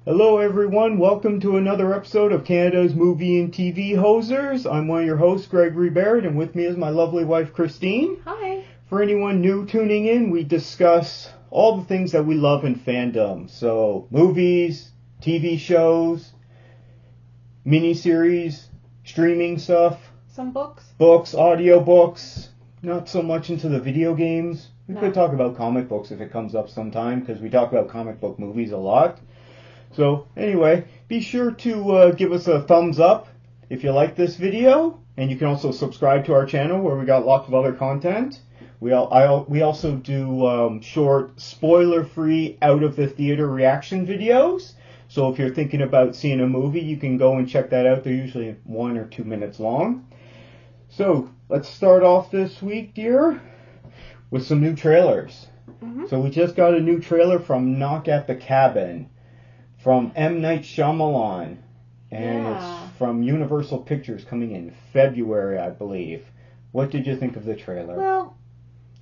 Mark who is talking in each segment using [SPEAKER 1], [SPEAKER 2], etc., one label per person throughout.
[SPEAKER 1] Hello everyone, welcome to another episode of Canada's Movie and TV Hosers. I'm one of your hosts, Gregory Barrett, and with me is my lovely wife, Christine.
[SPEAKER 2] Hi.
[SPEAKER 1] For anyone new tuning in, we discuss all the things that we love in fandom. So, movies, TV shows, miniseries, streaming stuff.
[SPEAKER 2] Some books.
[SPEAKER 1] Books, audiobooks, not so much into the video games. We
[SPEAKER 2] No.
[SPEAKER 1] could talk about comic books if it comes up sometime, because we talk about comic book movies a lot. So, anyway, be sure to give us a thumbs up if you like this video, and you can also subscribe to our channel where we got lots of other content. We also do short, spoiler-free, out-of-the-theater reaction videos. So if you're thinking about seeing a movie, you can go and check that out. They're usually 1 or 2 minutes long. So, let's start off this week, dear, with some new trailers.
[SPEAKER 2] Mm-hmm.
[SPEAKER 1] So we just got a new trailer from Knock at the Cabin, from M. Night Shyamalan, and
[SPEAKER 2] Yeah.
[SPEAKER 1] it's from Universal Pictures, coming in February, I believe. What did you think of the trailer?
[SPEAKER 2] Well,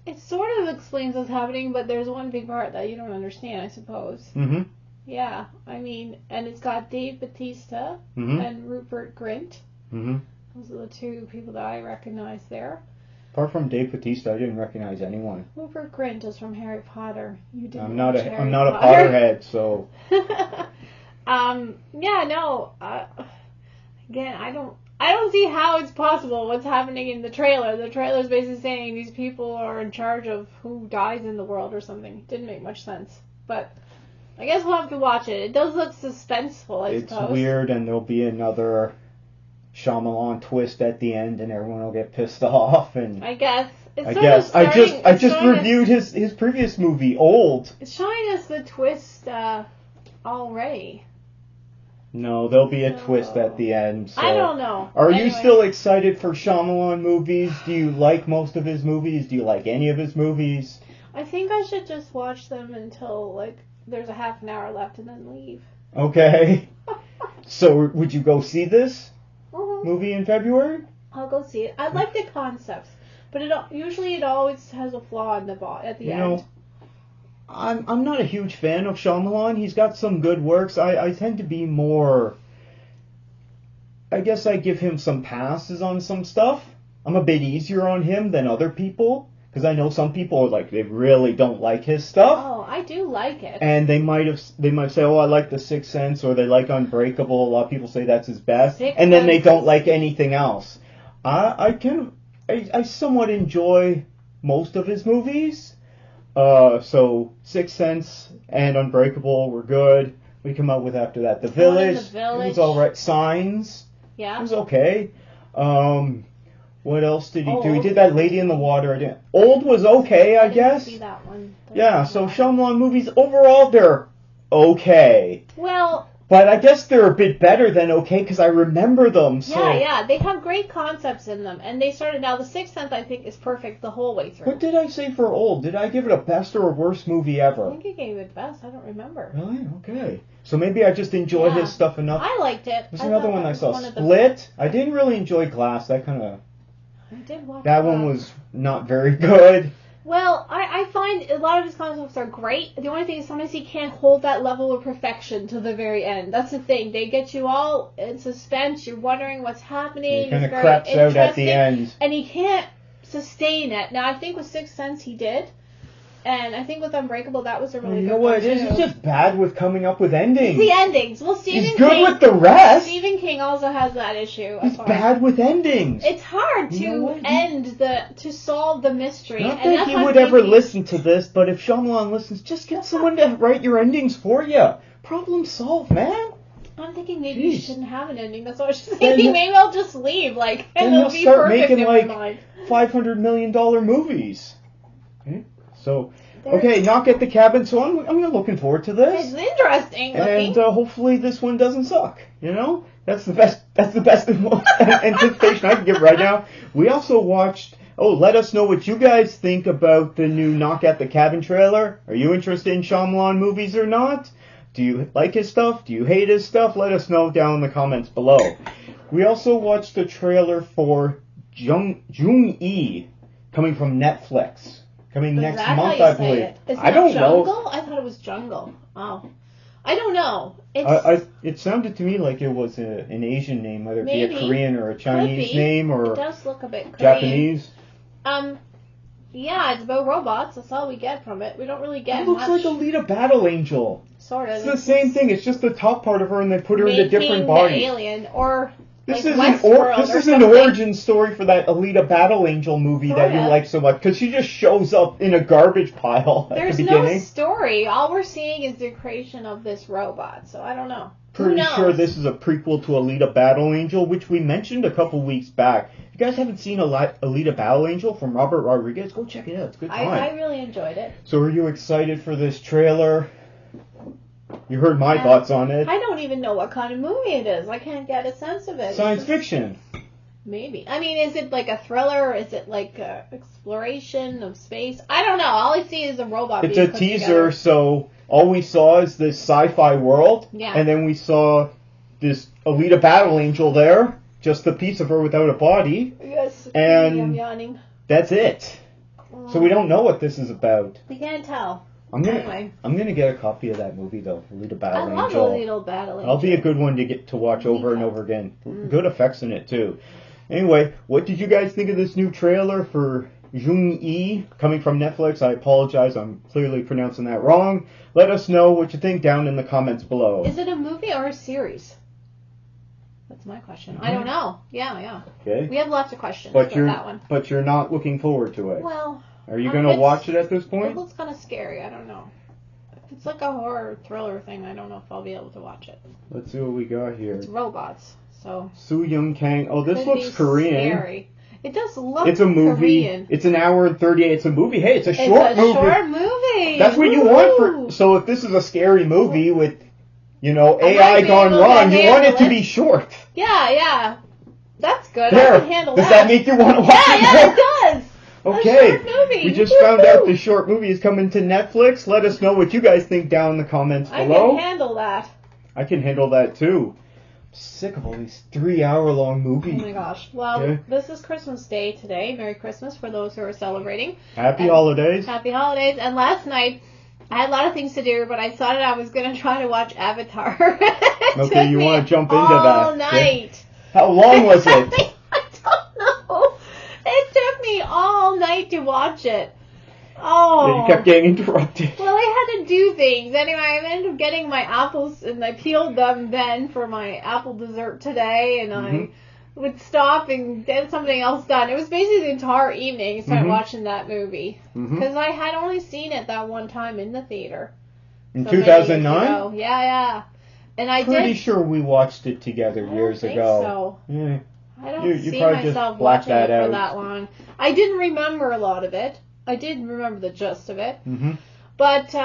[SPEAKER 2] it sort of explains what's happening, but there's one big part that you don't understand, I suppose.
[SPEAKER 1] Mm-hmm.
[SPEAKER 2] Yeah, I mean, and it's got Dave Bautista
[SPEAKER 1] Mm-hmm.
[SPEAKER 2] and Rupert Grint.
[SPEAKER 1] Mm-hmm.
[SPEAKER 2] Those are the two people that I recognize there.
[SPEAKER 1] Apart from Dave Bautista, I didn't recognize anyone.
[SPEAKER 2] Rupert Grint is from Harry Potter. You didn't
[SPEAKER 1] I'm not
[SPEAKER 2] watch
[SPEAKER 1] a
[SPEAKER 2] Harry
[SPEAKER 1] Potterhead, so
[SPEAKER 2] Yeah, no. Again, I don't see how it's possible what's happening in the trailer. The trailer's basically saying these people are in charge of who dies in the world or something. Didn't make much sense. But I guess we'll have to watch it. It does look suspenseful, I suppose.
[SPEAKER 1] it's weird, and there'll be another Shyamalan twist at the end, and everyone will get pissed off. And
[SPEAKER 2] I guess. It's
[SPEAKER 1] I
[SPEAKER 2] sort
[SPEAKER 1] guess
[SPEAKER 2] of
[SPEAKER 1] I
[SPEAKER 2] starting-
[SPEAKER 1] just
[SPEAKER 2] it's showing
[SPEAKER 1] reviewed his previous movie, Old.
[SPEAKER 2] It's showing us the twist already.
[SPEAKER 1] No, there'll be a
[SPEAKER 2] No.
[SPEAKER 1] twist at the end. So.
[SPEAKER 2] I don't know.
[SPEAKER 1] Are you
[SPEAKER 2] Anyway.
[SPEAKER 1] still excited for Shyamalan movies? Do you like most of his movies? Do you like any of his movies?
[SPEAKER 2] I think I should just watch them until, like, there's a half an hour left and then leave.
[SPEAKER 1] Okay. So, would you go see this
[SPEAKER 2] Mhm.
[SPEAKER 1] movie in February?
[SPEAKER 2] I'll go see it. I like the concepts, but usually it always has a flaw in the at the
[SPEAKER 1] You
[SPEAKER 2] end.
[SPEAKER 1] know, I'm not a huge fan of Shyamalan. He's got some good works. I tend to be more... I guess I give him some passes on some stuff. I'm a bit easier on him than other people, because I know some people, like, they really don't like his stuff.
[SPEAKER 2] Oh, I do like it.
[SPEAKER 1] And they might say, oh, I like The Sixth Sense, or they like Unbreakable. A lot of people say that's his best.
[SPEAKER 2] Sixth
[SPEAKER 1] And then they
[SPEAKER 2] Sense
[SPEAKER 1] don't
[SPEAKER 2] is-
[SPEAKER 1] like anything else. I somewhat enjoy most of his movies. So Sixth Sense and Unbreakable were good. We come out with after that The
[SPEAKER 2] One in
[SPEAKER 1] Village.
[SPEAKER 2] the Village.
[SPEAKER 1] It was alright. Signs. It
[SPEAKER 2] Yeah.
[SPEAKER 1] was okay. What else did he do? He
[SPEAKER 2] Old.
[SPEAKER 1] did that Lady in the Water. Old was okay, I
[SPEAKER 2] didn't
[SPEAKER 1] guess.
[SPEAKER 2] see that one.
[SPEAKER 1] Yeah, so Shyamalan movies, overall, they're okay.
[SPEAKER 2] Well,
[SPEAKER 1] But I guess they're a bit better than okay, because I remember them, so...
[SPEAKER 2] yeah, they have great concepts in them, and they started. Now, The Sixth Sense, I think, is perfect the whole way through.
[SPEAKER 1] What did I say for Old? Did I give it a best or a worst movie
[SPEAKER 2] I
[SPEAKER 1] ever?
[SPEAKER 2] think you gave it best. I don't remember.
[SPEAKER 1] Really? Okay. So maybe I just enjoy
[SPEAKER 2] Yeah.
[SPEAKER 1] his stuff enough.
[SPEAKER 2] I liked it.
[SPEAKER 1] There's
[SPEAKER 2] I
[SPEAKER 1] another
[SPEAKER 2] thought
[SPEAKER 1] one
[SPEAKER 2] that
[SPEAKER 1] I
[SPEAKER 2] was
[SPEAKER 1] saw,
[SPEAKER 2] one of the-
[SPEAKER 1] Split. I didn't really enjoy Glass. That kind of...
[SPEAKER 2] I did watch
[SPEAKER 1] That one was not very good.
[SPEAKER 2] Well, I find a lot of his concepts are great. The only thing is sometimes he can't hold that level of perfection to the very end. That's the thing. They get you all in suspense. You're wondering what's happening.
[SPEAKER 1] He kind of
[SPEAKER 2] It's very
[SPEAKER 1] craps out at the
[SPEAKER 2] interesting,
[SPEAKER 1] end.
[SPEAKER 2] and he can't sustain it. Now, I think with Sixth Sense he did. And I think with Unbreakable, that was a really
[SPEAKER 1] You
[SPEAKER 2] good
[SPEAKER 1] know what
[SPEAKER 2] one,
[SPEAKER 1] it is?
[SPEAKER 2] too.
[SPEAKER 1] He's just bad with coming up with endings.
[SPEAKER 2] The endings. Well, Stephen
[SPEAKER 1] He's good
[SPEAKER 2] King...
[SPEAKER 1] with the rest.
[SPEAKER 2] Stephen King also has that issue. I
[SPEAKER 1] He's
[SPEAKER 2] find.
[SPEAKER 1] bad with endings.
[SPEAKER 2] It's hard
[SPEAKER 1] You know
[SPEAKER 2] to
[SPEAKER 1] what?
[SPEAKER 2] to solve the mystery.
[SPEAKER 1] Not
[SPEAKER 2] and
[SPEAKER 1] that
[SPEAKER 2] that's
[SPEAKER 1] he
[SPEAKER 2] why
[SPEAKER 1] would ever
[SPEAKER 2] Stephen-
[SPEAKER 1] listen to this, but if Shyamalan listens, just get someone to write your endings for you. Problem solved, man.
[SPEAKER 2] I'm thinking maybe you
[SPEAKER 1] Jeez.
[SPEAKER 2] shouldn't have an ending. That's what I was just
[SPEAKER 1] Then-
[SPEAKER 2] thinking. Maybe I'll just leave, like,
[SPEAKER 1] Then
[SPEAKER 2] and
[SPEAKER 1] he'll
[SPEAKER 2] it'll be
[SPEAKER 1] start
[SPEAKER 2] perfect
[SPEAKER 1] making,
[SPEAKER 2] in
[SPEAKER 1] like,
[SPEAKER 2] my mind.
[SPEAKER 1] $500 million movies. Okay? So,
[SPEAKER 2] There's-
[SPEAKER 1] okay, Knock at the Cabin. So I'm looking forward to
[SPEAKER 2] It's
[SPEAKER 1] this.
[SPEAKER 2] interesting looking.
[SPEAKER 1] And hopefully this one doesn't suck. You know? That's the best anticipation I can give right now. We also watched... Oh, let us know what you guys think about the new Knock at the Cabin trailer. Are you interested in Shyamalan movies or not? Do you like his stuff? Do you hate his stuff? Let us know down in the comments below. We also watched the trailer for Jung-E, coming from Netflix. Coming
[SPEAKER 2] Is
[SPEAKER 1] next
[SPEAKER 2] that
[SPEAKER 1] month,
[SPEAKER 2] how you
[SPEAKER 1] I
[SPEAKER 2] say
[SPEAKER 1] believe.
[SPEAKER 2] it? It's
[SPEAKER 1] I
[SPEAKER 2] not
[SPEAKER 1] don't
[SPEAKER 2] jungle?
[SPEAKER 1] know.
[SPEAKER 2] I thought it was jungle. Oh. I don't know.
[SPEAKER 1] It sounded to me like it was an Asian name, whether it be
[SPEAKER 2] Maybe.
[SPEAKER 1] a Korean or a Chinese name
[SPEAKER 2] It
[SPEAKER 1] or
[SPEAKER 2] does look a bit Korean.
[SPEAKER 1] Japanese.
[SPEAKER 2] Yeah, it's about robots. That's all we get from it. We don't really get
[SPEAKER 1] It looks
[SPEAKER 2] much.
[SPEAKER 1] like Alita Battle Angel.
[SPEAKER 2] Sort of.
[SPEAKER 1] It's the same thing. It's just the top part of her, and they put her into different
[SPEAKER 2] The
[SPEAKER 1] bodies.
[SPEAKER 2] alien, or
[SPEAKER 1] This
[SPEAKER 2] like
[SPEAKER 1] is
[SPEAKER 2] Westworld
[SPEAKER 1] this
[SPEAKER 2] or
[SPEAKER 1] is an
[SPEAKER 2] something.
[SPEAKER 1] origin story for that Alita Battle Angel movie that you
[SPEAKER 2] Sorta.
[SPEAKER 1] like so much, because she just shows up in a garbage pile at
[SPEAKER 2] There's
[SPEAKER 1] the
[SPEAKER 2] no
[SPEAKER 1] beginning.
[SPEAKER 2] story. All we're seeing is the creation of this robot. So I don't know. Who
[SPEAKER 1] Pretty
[SPEAKER 2] knows?
[SPEAKER 1] sure this is a prequel to Alita Battle Angel, which we mentioned a couple weeks back. If you guys haven't seen Alita Battle Angel from Robert Rodriguez, go check it out. It's a good time.
[SPEAKER 2] I really enjoyed it.
[SPEAKER 1] So are you excited for this trailer? You heard my thoughts on it.
[SPEAKER 2] I don't even know what kind of movie it is. I can't get a sense of it.
[SPEAKER 1] Science fiction.
[SPEAKER 2] Maybe. I mean, is it like a thriller? Is it like a exploration of space? I don't know. All I see is a robot
[SPEAKER 1] It's
[SPEAKER 2] being
[SPEAKER 1] a
[SPEAKER 2] put
[SPEAKER 1] teaser,
[SPEAKER 2] together.
[SPEAKER 1] so all we saw is this sci-fi world,
[SPEAKER 2] Yeah.
[SPEAKER 1] and then we saw this Alita Battle Angel there, just a piece of her without a body.
[SPEAKER 2] Yes.
[SPEAKER 1] And-
[SPEAKER 2] I'm yawning.
[SPEAKER 1] That's it. So we don't know what this is about.
[SPEAKER 2] We can't tell.
[SPEAKER 1] I'm gonna
[SPEAKER 2] Anyway.
[SPEAKER 1] get a copy of that movie though, Alita
[SPEAKER 2] I
[SPEAKER 1] Battle
[SPEAKER 2] love
[SPEAKER 1] Angel.
[SPEAKER 2] a little battle.
[SPEAKER 1] That'll be a good one to get to watch over and over again. Good effects in it too. Anyway, what did you guys think of this new trailer for Jung-E coming from Netflix? I apologize, I'm clearly pronouncing that wrong. Let us know what you think down in the comments below.
[SPEAKER 2] Is it a movie or a series? That's my question. I don't know. Yeah.
[SPEAKER 1] Okay.
[SPEAKER 2] We have lots of questions
[SPEAKER 1] But
[SPEAKER 2] about that one.
[SPEAKER 1] you're not looking forward to it.
[SPEAKER 2] Well,
[SPEAKER 1] Are you
[SPEAKER 2] I'm
[SPEAKER 1] going
[SPEAKER 2] a
[SPEAKER 1] to
[SPEAKER 2] bit-
[SPEAKER 1] watch it at this
[SPEAKER 2] it
[SPEAKER 1] point?
[SPEAKER 2] looks kind of scary. I don't know. If it's like a horror thriller thing, I don't know if I'll be able to watch it.
[SPEAKER 1] Let's see what we got here.
[SPEAKER 2] It's robots, so
[SPEAKER 1] Soo Young Kang. Oh, this
[SPEAKER 2] could
[SPEAKER 1] looks
[SPEAKER 2] be
[SPEAKER 1] Korean.
[SPEAKER 2] Scary. It does look.
[SPEAKER 1] It's a movie.
[SPEAKER 2] Korean.
[SPEAKER 1] It's an hour and 38. It's a movie. Hey, it's a
[SPEAKER 2] It's
[SPEAKER 1] short
[SPEAKER 2] a
[SPEAKER 1] movie.
[SPEAKER 2] short movie.
[SPEAKER 1] That's what you want
[SPEAKER 2] Woo!
[SPEAKER 1] for. So if this is a scary movie with,
[SPEAKER 2] I might
[SPEAKER 1] AI
[SPEAKER 2] be
[SPEAKER 1] gone
[SPEAKER 2] able to
[SPEAKER 1] wrong, you want it
[SPEAKER 2] handle
[SPEAKER 1] to
[SPEAKER 2] it.
[SPEAKER 1] be short.
[SPEAKER 2] Yeah. That's good.
[SPEAKER 1] There.
[SPEAKER 2] I can handle
[SPEAKER 1] Does
[SPEAKER 2] that.
[SPEAKER 1] that make you want to watch
[SPEAKER 2] Yeah,
[SPEAKER 1] it
[SPEAKER 2] it does.
[SPEAKER 1] Okay.
[SPEAKER 2] A short movie.
[SPEAKER 1] We just found out the short movie is coming to Netflix. Let us know what you guys think down in the comments
[SPEAKER 2] I
[SPEAKER 1] below.
[SPEAKER 2] can handle that.
[SPEAKER 1] I can handle that too. I'm sick of all these 3-hour-long
[SPEAKER 2] Oh
[SPEAKER 1] movies.
[SPEAKER 2] my gosh. Well,
[SPEAKER 1] Okay.
[SPEAKER 2] this is Christmas Day today. Merry Christmas for those who are celebrating.
[SPEAKER 1] Happy
[SPEAKER 2] And
[SPEAKER 1] holidays.
[SPEAKER 2] Happy holidays. And last night, I had a lot of things to do, but I decided I was going to try to watch Avatar.
[SPEAKER 1] Okay, you want to jump into that.
[SPEAKER 2] All
[SPEAKER 1] Okay.
[SPEAKER 2] night.
[SPEAKER 1] How long was it?
[SPEAKER 2] I don't know. It took me all night to watch it. Oh.
[SPEAKER 1] You kept getting interrupted.
[SPEAKER 2] Well, I had to do things. Anyway, I ended up getting my apples, and I peeled them then for my apple dessert today, and I would stop and get something else done. It was basically the entire evening I started watching that movie. Because I had only seen it that one time in the theater.
[SPEAKER 1] In
[SPEAKER 2] so many years
[SPEAKER 1] 2009?
[SPEAKER 2] ago. Yeah. And I
[SPEAKER 1] Pretty
[SPEAKER 2] did...
[SPEAKER 1] sure we watched it together
[SPEAKER 2] I don't
[SPEAKER 1] years
[SPEAKER 2] think
[SPEAKER 1] ago.
[SPEAKER 2] so.
[SPEAKER 1] Yeah.
[SPEAKER 2] I don't
[SPEAKER 1] You
[SPEAKER 2] see
[SPEAKER 1] probably just
[SPEAKER 2] myself
[SPEAKER 1] blacked
[SPEAKER 2] watching it
[SPEAKER 1] that
[SPEAKER 2] for
[SPEAKER 1] out.
[SPEAKER 2] that long. I didn't remember a lot of it. I did remember the gist of it.
[SPEAKER 1] Mm-hmm.
[SPEAKER 2] But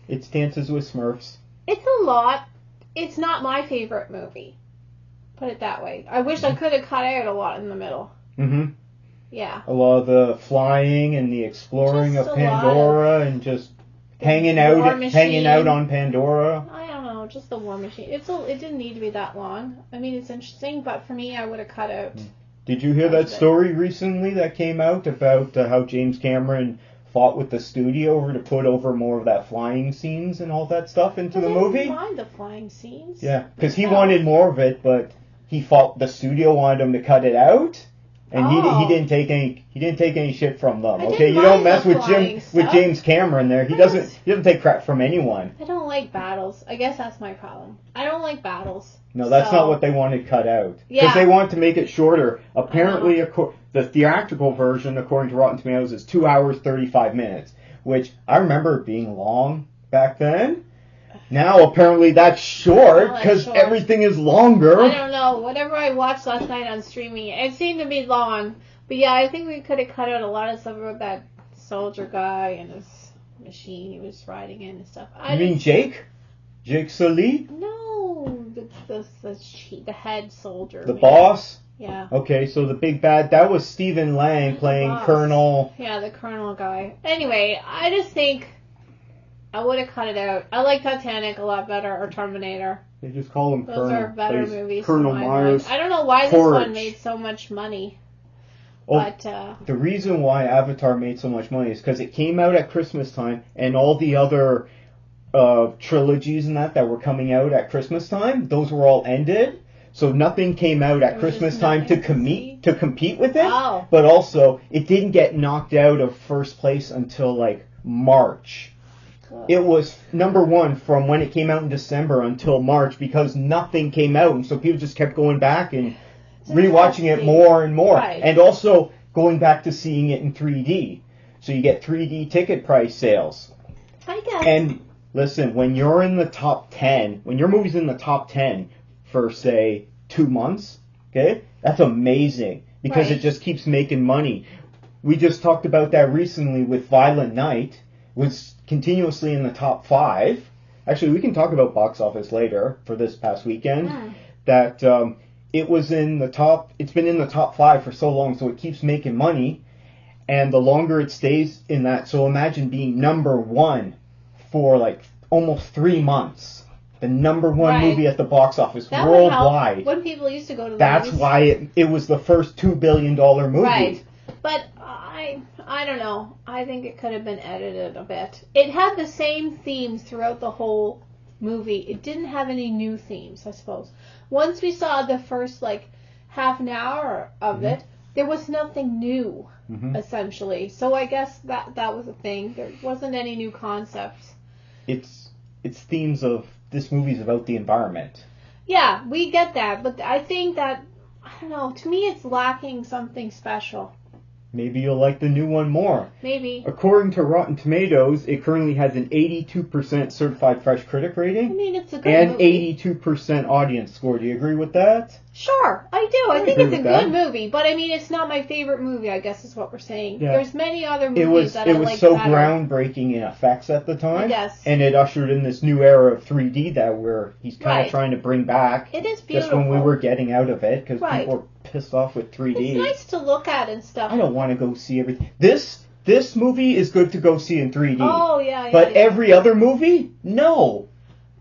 [SPEAKER 1] It's Dances with Smurfs.
[SPEAKER 2] it's a lot. It's not my favorite movie. Put it that way. I wish I could have cut out a lot in the middle.
[SPEAKER 1] Mm-hmm.
[SPEAKER 2] Yeah.
[SPEAKER 1] A lot of the flying and the exploring
[SPEAKER 2] Just
[SPEAKER 1] of
[SPEAKER 2] a lot
[SPEAKER 1] Pandora and just hanging
[SPEAKER 2] War
[SPEAKER 1] out
[SPEAKER 2] Machine.
[SPEAKER 1] on Pandora.
[SPEAKER 2] I don't know, just the War Machine. It didn't need to be that long. I mean, it's interesting, but for me, I would have cut out.
[SPEAKER 1] Did you hear that story recently that came out about how James Cameron fought with the studio over to put over more of that flying scenes and all that stuff into the movie?
[SPEAKER 2] I didn't mind the flying scenes.
[SPEAKER 1] Yeah, because he wanted more of it, but the studio wanted him to cut it out, and he didn't take any shit from them.
[SPEAKER 2] I
[SPEAKER 1] Okay,
[SPEAKER 2] didn't
[SPEAKER 1] you don't
[SPEAKER 2] mind
[SPEAKER 1] mess
[SPEAKER 2] the
[SPEAKER 1] with
[SPEAKER 2] flying stuff.
[SPEAKER 1] James Cameron there. He doesn't take crap from anyone.
[SPEAKER 2] I don't like battles. I guess that's my problem. I don't like battles.
[SPEAKER 1] No, that's
[SPEAKER 2] So-
[SPEAKER 1] not what they wanted cut out. Because
[SPEAKER 2] Yeah.
[SPEAKER 1] they wanted to make it shorter. Apparently, the theatrical version, according to Rotten Tomatoes, is 2 hours 35 minutes, which I remember being long back then. Now apparently that's short
[SPEAKER 2] Now that's
[SPEAKER 1] because
[SPEAKER 2] short.
[SPEAKER 1] everything is longer.
[SPEAKER 2] I don't know. Whatever I watched last night on streaming, it seemed to be long. But yeah, I think we could have cut out a lot of stuff about that soldier guy and his machine he was riding in and stuff.
[SPEAKER 1] You mean Jake? Jake Sully?
[SPEAKER 2] No, the head soldier.
[SPEAKER 1] The
[SPEAKER 2] man.
[SPEAKER 1] boss?
[SPEAKER 2] Yeah.
[SPEAKER 1] Okay, so the big bad, that was Stephen Lang
[SPEAKER 2] The
[SPEAKER 1] playing
[SPEAKER 2] boss.
[SPEAKER 1] Colonel.
[SPEAKER 2] Yeah, the colonel guy. Anyway, I just think I would have cut it out. I like Titanic a lot better, or Terminator.
[SPEAKER 1] They just call him
[SPEAKER 2] Those
[SPEAKER 1] Colonel.
[SPEAKER 2] are better
[SPEAKER 1] Plays
[SPEAKER 2] movies.
[SPEAKER 1] Colonel
[SPEAKER 2] in my
[SPEAKER 1] Myers.
[SPEAKER 2] mind. I don't know why this
[SPEAKER 1] Porridge.
[SPEAKER 2] one made so much money.
[SPEAKER 1] Oh,
[SPEAKER 2] But,
[SPEAKER 1] the reason why Avatar made so much money is because it came out at Christmas time, and all the other trilogies and that were coming out at Christmas time, those were all ended. So nothing came out at Christmas time to compete with it.
[SPEAKER 2] Oh.
[SPEAKER 1] But also, it didn't get knocked out of first place until like March. It was number one from when it came out in December until March because nothing came out, and so people just kept going back and rewatching it more and more,
[SPEAKER 2] right.
[SPEAKER 1] And also going back to seeing it in 3D. So you get 3D ticket price sales.
[SPEAKER 2] I guess.
[SPEAKER 1] And listen, when you're in the top 10, when your movie's in the top 10 for say 2 months, okay, that's amazing because
[SPEAKER 2] right.
[SPEAKER 1] It just keeps making money. We just talked about that recently with Violent Night. Was continuously in the top 5. Actually, we can talk about box office later for this past weekend. That it was in the top. It's been in the top 5 for so long, so it keeps making money. And the longer it stays in that, so imagine being number 1 for like almost 3 months. The number 1
[SPEAKER 2] right.
[SPEAKER 1] movie at the box office
[SPEAKER 2] that
[SPEAKER 1] worldwide.
[SPEAKER 2] Would help when people used to go to the
[SPEAKER 1] That's
[SPEAKER 2] movies.
[SPEAKER 1] why it was the first $2 billion movie.
[SPEAKER 2] Right. But I don't know. I think it could have been edited a bit. It had the same themes throughout the whole movie. It didn't have any new themes, I suppose. Once we saw the first like half an hour of it, there was nothing new, essentially. So I guess that was a thing. There wasn't any new concepts.
[SPEAKER 1] It's themes of this movie's about the environment.
[SPEAKER 2] Yeah, we get that, but I think that I don't know. To me, it's lacking something special.
[SPEAKER 1] Maybe you'll like the new one more.
[SPEAKER 2] Maybe.
[SPEAKER 1] According to Rotten Tomatoes, it currently has an 82% certified fresh critic rating.
[SPEAKER 2] I mean, it's a good
[SPEAKER 1] and
[SPEAKER 2] movie.
[SPEAKER 1] 82% audience score. Do you agree with that?
[SPEAKER 2] Sure, I do. I think
[SPEAKER 1] agree
[SPEAKER 2] it's a
[SPEAKER 1] with
[SPEAKER 2] good
[SPEAKER 1] that.
[SPEAKER 2] movie, but I mean, it's not my favorite movie, I guess is what we're saying.
[SPEAKER 1] Yeah.
[SPEAKER 2] There's many other movies that I like
[SPEAKER 1] so
[SPEAKER 2] better.
[SPEAKER 1] groundbreaking in effects at the time.
[SPEAKER 2] I guess.
[SPEAKER 1] And it ushered in this new era of 3D that he's kind
[SPEAKER 2] Right.
[SPEAKER 1] of trying to bring back.
[SPEAKER 2] It is
[SPEAKER 1] Just
[SPEAKER 2] beautiful.
[SPEAKER 1] when we were getting out of it, because
[SPEAKER 2] Right.
[SPEAKER 1] people were pissed off with 3D.
[SPEAKER 2] It's nice to look at and stuff.
[SPEAKER 1] I don't want to go see everything. This movie is good to go see in 3D.
[SPEAKER 2] Oh, yeah.
[SPEAKER 1] But
[SPEAKER 2] yeah.
[SPEAKER 1] every other movie, no.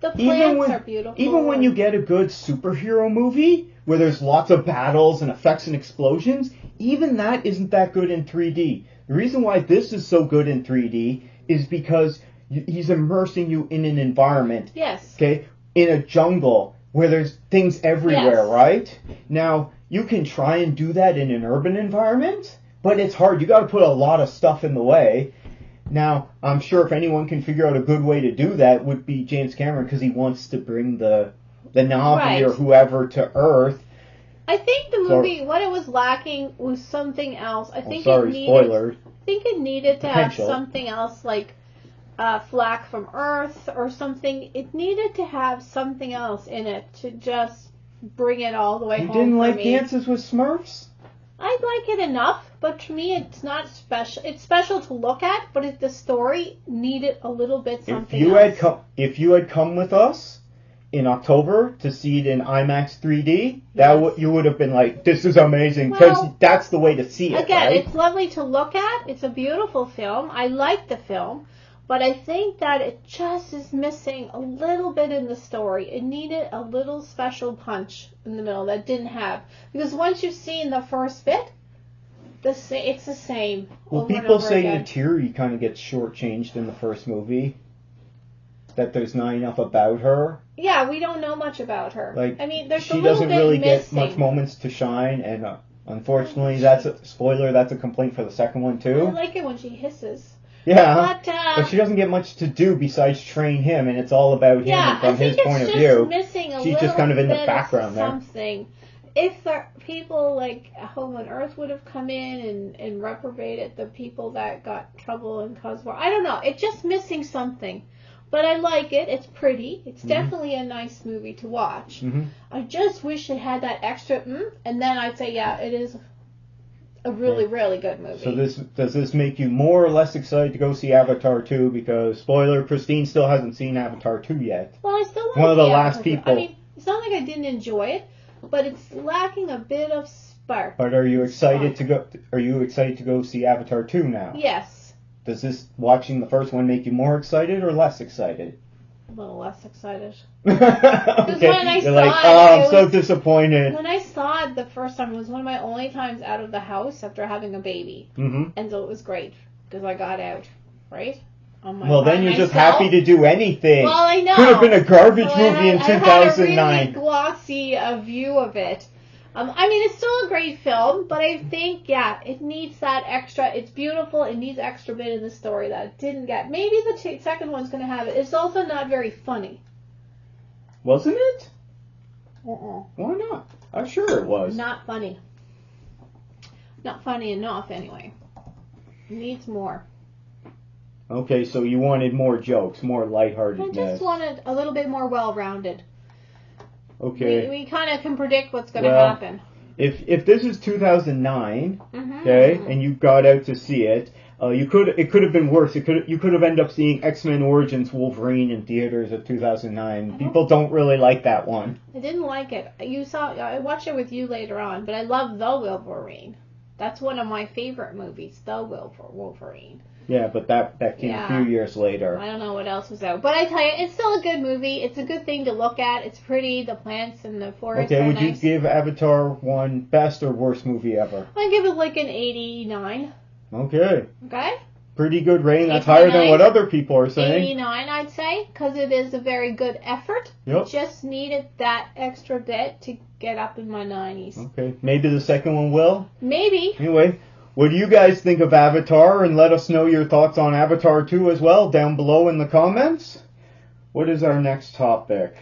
[SPEAKER 2] The plants are beautiful.
[SPEAKER 1] Even when you get a good superhero movie where there's lots of battles and effects and explosions, even that isn't that good in 3D. The reason why this is so good in 3D is because he's immersing you in an environment.
[SPEAKER 2] Yes.
[SPEAKER 1] Okay? In a jungle where there's things everywhere,
[SPEAKER 2] Yes.
[SPEAKER 1] right? Now, you can try and do that in an urban environment, but it's hard. You got to put a lot of stuff in the way. Now, I'm sure if anyone can figure out a good way to do that, would be James Cameron, because he wants to bring the Na'vi
[SPEAKER 2] Right.
[SPEAKER 1] or whoever to Earth.
[SPEAKER 2] I think the movie, what it was lacking was something else. I think
[SPEAKER 1] Spoilers.
[SPEAKER 2] I think it needed to
[SPEAKER 1] Potential.
[SPEAKER 2] have something else like flak from Earth or something. It needed to have something else in it to just bring it all the way
[SPEAKER 1] You
[SPEAKER 2] home
[SPEAKER 1] didn't
[SPEAKER 2] for
[SPEAKER 1] like
[SPEAKER 2] me.
[SPEAKER 1] Dances with Smurfs?
[SPEAKER 2] I like it enough, but to me it's not special. It's special to look at, but the story needed a little bit something else.
[SPEAKER 1] If you had come with us in October to see it in IMAX 3D, you would have been like, this is amazing, because
[SPEAKER 2] Well,
[SPEAKER 1] that's the way to see it,
[SPEAKER 2] Again,
[SPEAKER 1] right?
[SPEAKER 2] it's lovely to look at. It's a beautiful film. I like the film. But I think that it just is missing a little bit in the story. It needed a little special punch in the middle that didn't have. Because once you've seen the first bit, it's the same.
[SPEAKER 1] Well,
[SPEAKER 2] over and
[SPEAKER 1] people
[SPEAKER 2] over
[SPEAKER 1] say
[SPEAKER 2] again.
[SPEAKER 1] Natiri kind of gets shortchanged in the first movie. That there's not enough about her.
[SPEAKER 2] Yeah, we don't know much about her.
[SPEAKER 1] Like,
[SPEAKER 2] I mean, there's a
[SPEAKER 1] she
[SPEAKER 2] little
[SPEAKER 1] doesn't
[SPEAKER 2] bit
[SPEAKER 1] really
[SPEAKER 2] missing.
[SPEAKER 1] get much moments to shine, and unfortunately, that's a complaint for the second one
[SPEAKER 2] I
[SPEAKER 1] too.
[SPEAKER 2] like it when she hisses.
[SPEAKER 1] Yeah,
[SPEAKER 2] But
[SPEAKER 1] she doesn't get much to do besides train him, and it's all about him and from his point of view.
[SPEAKER 2] Missing a
[SPEAKER 1] She's
[SPEAKER 2] little
[SPEAKER 1] just kind of in the
[SPEAKER 2] bit
[SPEAKER 1] background there.
[SPEAKER 2] something. If the people like Home on Earth would have come in and reprobated the people that got trouble and caused war, I don't know. It's just missing something. But I like it. It's pretty. It's definitely a nice movie to watch.
[SPEAKER 1] Mm-hmm.
[SPEAKER 2] I just wish it had that extra and then I'd say, yeah, it is a really, really good movie.
[SPEAKER 1] So does this make you more or less excited to go see Avatar 2? Because, spoiler, Christine still hasn't seen Avatar 2 yet.
[SPEAKER 2] Well, I still like
[SPEAKER 1] One of the
[SPEAKER 2] Avatar
[SPEAKER 1] last
[SPEAKER 2] 2.
[SPEAKER 1] people.
[SPEAKER 2] I mean, it's not like I didn't enjoy it, but it's lacking a bit of spark.
[SPEAKER 1] But are you excited to go? Are you excited to go see Avatar 2 now?
[SPEAKER 2] Yes.
[SPEAKER 1] Does this watching the first one make you more excited or less excited?
[SPEAKER 2] A little less excited.
[SPEAKER 1] Okay.
[SPEAKER 2] when I
[SPEAKER 1] You're
[SPEAKER 2] saw
[SPEAKER 1] like,
[SPEAKER 2] it,
[SPEAKER 1] oh,
[SPEAKER 2] it
[SPEAKER 1] I'm so
[SPEAKER 2] was-
[SPEAKER 1] disappointed.
[SPEAKER 2] When I saw it the first time, it was one of my only times out of the house after having a baby.
[SPEAKER 1] Mm-hmm.
[SPEAKER 2] And so it was great because I got out, right?
[SPEAKER 1] Well, then you're just happy to do anything.
[SPEAKER 2] Well, I know.
[SPEAKER 1] Could have been a garbage movie in 2009.
[SPEAKER 2] I had a really glossy view of it. I mean, it's still a great film, but I think, it needs that extra. It's beautiful. It needs extra bit in the story that it didn't get. Maybe the second one's going to have it. It's also not very funny.
[SPEAKER 1] Wasn't it?
[SPEAKER 2] Uh-uh.
[SPEAKER 1] Why not? I'm sure it was.
[SPEAKER 2] Not funny. Not funny enough, anyway. It needs more.
[SPEAKER 1] Okay, so you wanted more jokes, more lightheartedness.
[SPEAKER 2] I just wanted a little bit more well-rounded.
[SPEAKER 1] Okay.
[SPEAKER 2] We kind of can predict what's going to happen.
[SPEAKER 1] If this is 2009, okay, and you got out to see it, it could have been worse. You could have ended up seeing X-Men Origins Wolverine in theaters of 2009. People don't really like that one.
[SPEAKER 2] I didn't like it. I watched it with you later on, but I love The Wolverine. That's one of my favorite movies, The Wolverine.
[SPEAKER 1] Yeah, but that came a few years later.
[SPEAKER 2] I don't know what else was out. But I tell you, it's still a good movie. It's a good thing to look at. It's pretty. The plants and the forest are nice.
[SPEAKER 1] Okay, would you give Avatar one best or worst movie ever?
[SPEAKER 2] I'd give it like an 89.
[SPEAKER 1] Okay.
[SPEAKER 2] Okay?
[SPEAKER 1] Pretty good rating. That's higher than what other people are saying.
[SPEAKER 2] 89, I'd say, because it is a very good effort.
[SPEAKER 1] Yep.
[SPEAKER 2] It just needed that extra bit to get up in my 90s.
[SPEAKER 1] Okay. Maybe the second one will?
[SPEAKER 2] Maybe.
[SPEAKER 1] Anyway, what do you guys think of Avatar? And let us know your thoughts on Avatar 2 as well down below in the comments. What is our next topic?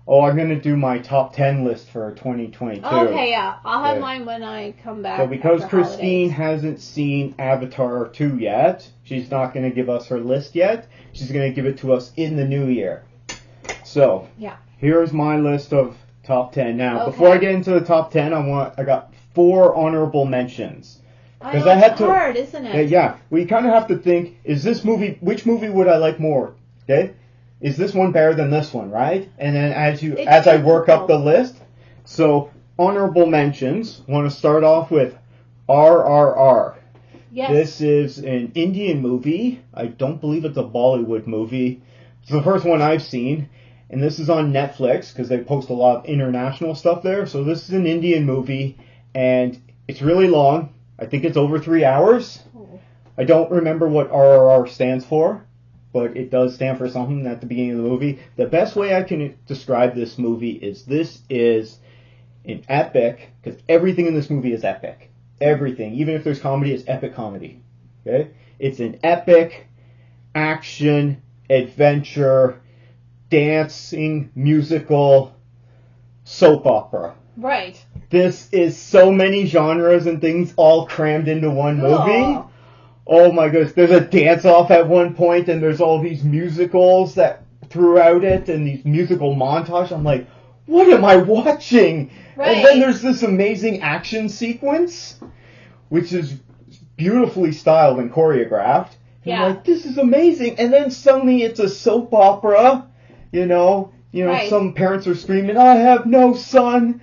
[SPEAKER 1] Oh, I'm going to do my top 10 list for 2022.
[SPEAKER 2] Okay, yeah. I'll have mine when I come back.
[SPEAKER 1] So because Christine hasn't seen Avatar 2 yet, she's not going to give us her list yet. She's going to give it to us in the new year. So, here's my list of top 10. Now, before I get into the top 10, I got 4 honorable mentions.
[SPEAKER 2] Because it's hard, isn't it?
[SPEAKER 1] Yeah, we kind of have to think, which movie would I like more? Okay? Is this one better than this one, right? And then as I work up the list, so honorable mentions, want to start off with RRR.
[SPEAKER 2] Yes.
[SPEAKER 1] This is an Indian movie. I don't believe it's a Bollywood movie. It's the first one I've seen. And this is on Netflix because they post a lot of international stuff there. So this is an Indian movie and it's really long. I think it's over 3 hours.
[SPEAKER 2] Oh.
[SPEAKER 1] I don't remember what RRR stands for, but it does stand for something at the beginning of the movie. The best way I can describe this movie is this is an epic, because everything in this movie is epic. Everything. Even if there's comedy, it's epic comedy. Okay? It's an epic, action, adventure, dancing, musical, soap opera.
[SPEAKER 2] Right.
[SPEAKER 1] This is so many genres and things all crammed into one movie. Oh my goodness, there's a dance-off at one point, and there's all these musicals that throughout it, and these musical montage. I'm like, what am I watching?
[SPEAKER 2] Right.
[SPEAKER 1] And then there's this amazing action sequence, which is beautifully styled and choreographed. And I'm like, this is amazing. And then suddenly it's a soap opera, right. Some parents are screaming, I have no son.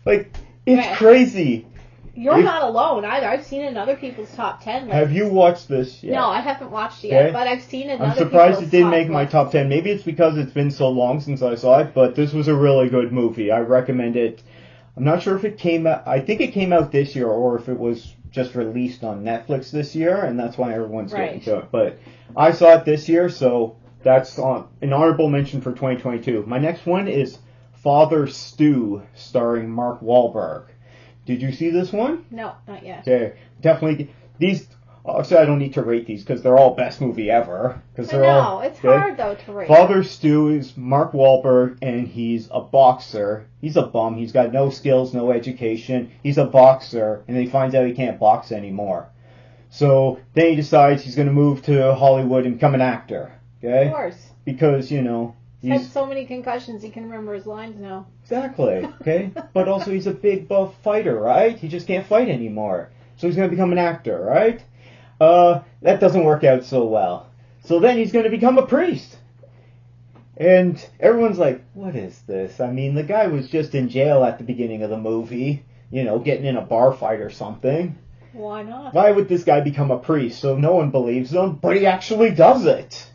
[SPEAKER 1] Like, it's crazy.
[SPEAKER 2] You're not alone either. I've seen it in other people's top 10 lists.
[SPEAKER 1] Have you watched this yet?
[SPEAKER 2] No, I haven't watched it yet, but I've seen it in other people's top 10.
[SPEAKER 1] I'm surprised it didn't make my top 10. Maybe it's because it's been so long since I saw it, but this was a really good movie. I recommend it. I'm not sure if it came out. I think it came out this year or if it was just released on Netflix this year, and that's why everyone's getting to it. But I saw it this year, so that's an honorable mention for 2022. My next one is Father Stu, starring Mark Wahlberg. Did you see this one?
[SPEAKER 2] No, not yet.
[SPEAKER 1] Okay, definitely. These, obviously I don't need to rate these because they're all best movie ever.
[SPEAKER 2] It's hard though to rate.
[SPEAKER 1] Father Stu is Mark Wahlberg, and he's a boxer. He's a bum. He's got no skills, no education. He's a boxer, and then he finds out he can't box anymore. So then he decides he's going to move to Hollywood and become an actor. Okay?
[SPEAKER 2] Of course.
[SPEAKER 1] Because,
[SPEAKER 2] He's had so many concussions he can remember his lines now.
[SPEAKER 1] Exactly, okay? But also he's a big buff fighter, right? He just can't fight anymore. So he's going to become an actor, right? That doesn't work out so well. So then he's going to become a priest. And everyone's like, what is this? I mean, the guy was just in jail at the beginning of the movie, getting in a bar fight or something.
[SPEAKER 2] Why not?
[SPEAKER 1] Why would this guy become a priest? So no one believes him, but he actually does it.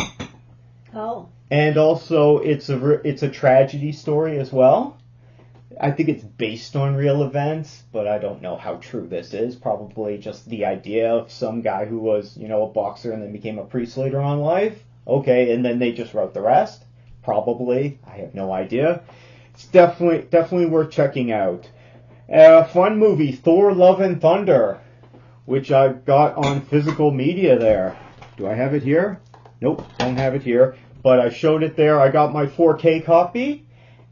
[SPEAKER 2] Oh.
[SPEAKER 1] And also, it's a tragedy story as well. I think it's based on real events, but I don't know how true this is. Probably just the idea of some guy who was, a boxer and then became a priest later on in life. Okay, and then they just wrote the rest. Probably. I have no idea. It's definitely worth checking out. Fun movie, Thor: Love and Thunder, which I've got on physical media there. Do I have it here? Nope, don't have it here. But I showed it there. I got my 4K copy,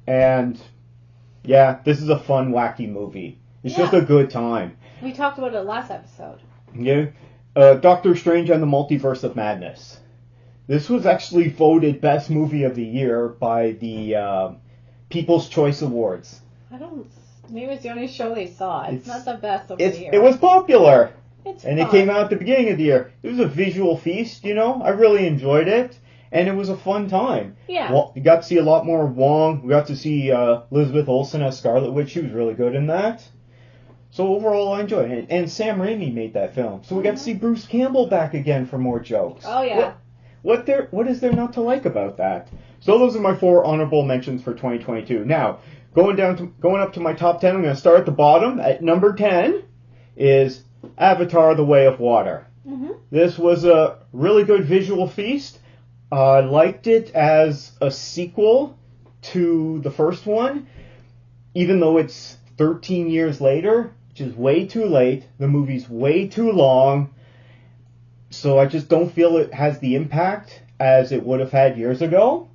[SPEAKER 1] and yeah, this is a fun, wacky movie. It's just a good time.
[SPEAKER 2] We talked about it last episode.
[SPEAKER 1] Yeah. Doctor Strange and the Multiverse of Madness. This was actually voted Best Movie of the Year by the People's Choice Awards.
[SPEAKER 2] Maybe it's the only show they saw. It's not the best of the year.
[SPEAKER 1] It was popular.
[SPEAKER 2] It's
[SPEAKER 1] and
[SPEAKER 2] fun.
[SPEAKER 1] It came out at the beginning of the year. It was a visual feast, I really enjoyed it. And it was a fun time.
[SPEAKER 2] Yeah.
[SPEAKER 1] Well, we got to see a lot more of Wong. We got to see Elizabeth Olsen as Scarlet Witch. She was really good in that. So overall, I enjoyed it. And Sam Raimi made that film. So we got to see Bruce Campbell back again for more jokes.
[SPEAKER 2] Oh, yeah.
[SPEAKER 1] What is there not to like about that? So those are my 4 honorable mentions for 2022. Now, going up to my top 10, I'm going to start at the bottom. At number 10 is Avatar: The Way of Water.
[SPEAKER 2] Mm-hmm.
[SPEAKER 1] This was a really good visual feast. I liked it as a sequel to the first one, even though it's 13 years later, which is way too late. The movie's way too long. So I just don't feel it has the impact as it would have had years ago.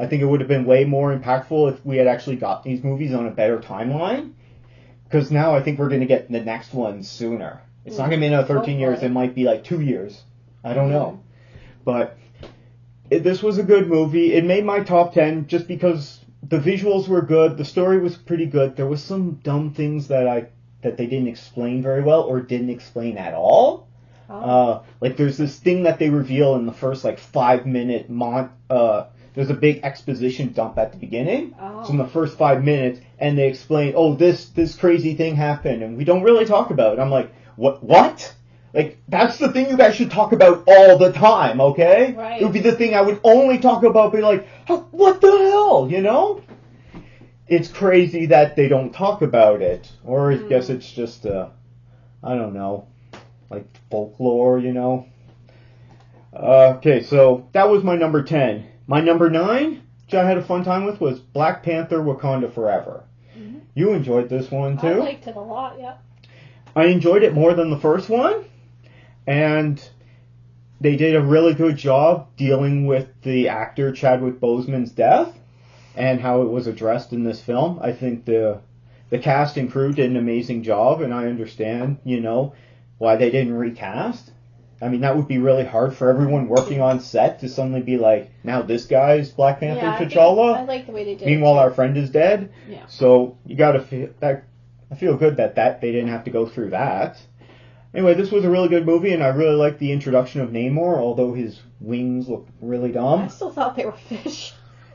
[SPEAKER 1] I think it would have been way more impactful if we had actually got these movies on a better timeline. Because now I think we're going to get the next one sooner. It's not going to be another 13 years. It might be like 2 years. I don't know. But this was a good movie. It made my top 10 just because the visuals were good. The story was pretty good. There was some dumb things that they didn't explain very well or didn't explain at all. Like there's this thing that they reveal in the first 5-minute there's a big exposition dump at the beginning. So in the first 5 minutes, and they explain, this crazy thing happened, and we don't really talk about it. I'm like, what? Like, that's the thing you guys should talk about all the time, okay?
[SPEAKER 2] Right.
[SPEAKER 1] It would be the thing I would only talk about, be like, what the hell, It's crazy that they don't talk about it. Or I guess it's just, I don't know, like folklore, Okay, so that was my number 10. My number 9, which I had a fun time with, was Black Panther: Wakanda Forever. Mm-hmm. You enjoyed this one, too?
[SPEAKER 2] I liked it a lot, yeah.
[SPEAKER 1] I enjoyed it more than the first one, and they did a really good job dealing with the actor Chadwick Boseman's death and how it was addressed in this film. I think the cast and crew did an amazing job, and I understand, why they didn't recast. I mean, that would be really hard for everyone working on set to suddenly be like, now this guy's Black Panther T'Challa.
[SPEAKER 2] I like the way they did
[SPEAKER 1] Meanwhile, our friend is dead.
[SPEAKER 2] Yeah.
[SPEAKER 1] So you gotta feel that. I feel good that they didn't have to go through that. Anyway, this was a really good movie, and I really liked the introduction of Namor, although his wings looked really dumb.
[SPEAKER 2] I still thought they were fish.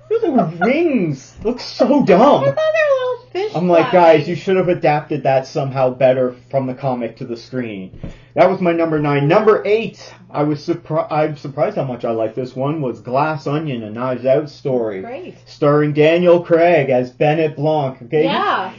[SPEAKER 1] They were wings. Looked so dumb.
[SPEAKER 2] I thought they were little fish.
[SPEAKER 1] I'm like, guys, you should have adapted that somehow better from the comic to the screen. That was my number 9. Number 8, I'm surprised how much I liked this one, was Glass Onion, a Knives Out story.
[SPEAKER 2] Great.
[SPEAKER 1] Starring Daniel Craig as Bennett Blanc. Okay?
[SPEAKER 2] Yeah.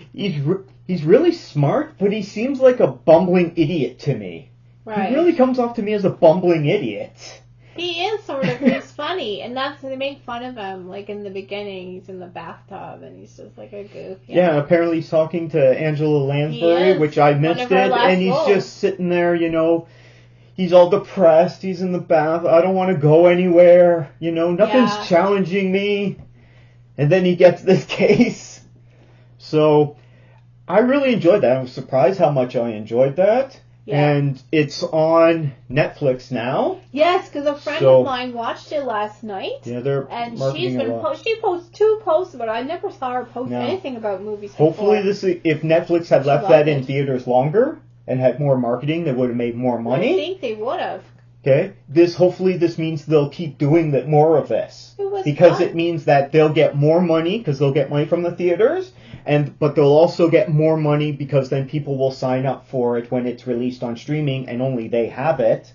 [SPEAKER 1] He's really smart, but he seems like a bumbling idiot to me.
[SPEAKER 2] Right.
[SPEAKER 1] He really comes off to me as a bumbling idiot.
[SPEAKER 2] He is sort of. He's funny, and they make fun of him. Like in the beginning, he's in the bathtub, and he's just like a goof.
[SPEAKER 1] Yeah, apparently he's talking to Angela Lansbury, which I missed it, and he's just sitting there, he's all depressed, he's in the bath, I don't want to go anywhere, nothing's challenging me, and then he gets this case. So, I really enjoyed that. I was surprised how much I enjoyed that. Yeah. And it's on Netflix now.
[SPEAKER 2] Yes, because a friend of mine watched it last night.
[SPEAKER 1] Yeah, they're
[SPEAKER 2] and
[SPEAKER 1] marketing
[SPEAKER 2] she's been she posts 2 posts about it. I never saw her post anything about movies.
[SPEAKER 1] Hopefully, if Netflix had left that in theaters longer and had more marketing, they would have made more money.
[SPEAKER 2] I think they would have.
[SPEAKER 1] Okay, hopefully this means they'll keep doing more of this
[SPEAKER 2] because
[SPEAKER 1] it means that they'll get more money because they'll get money from the theaters. But they'll also get more money because then people will sign up for it when it's released on streaming and only they have it.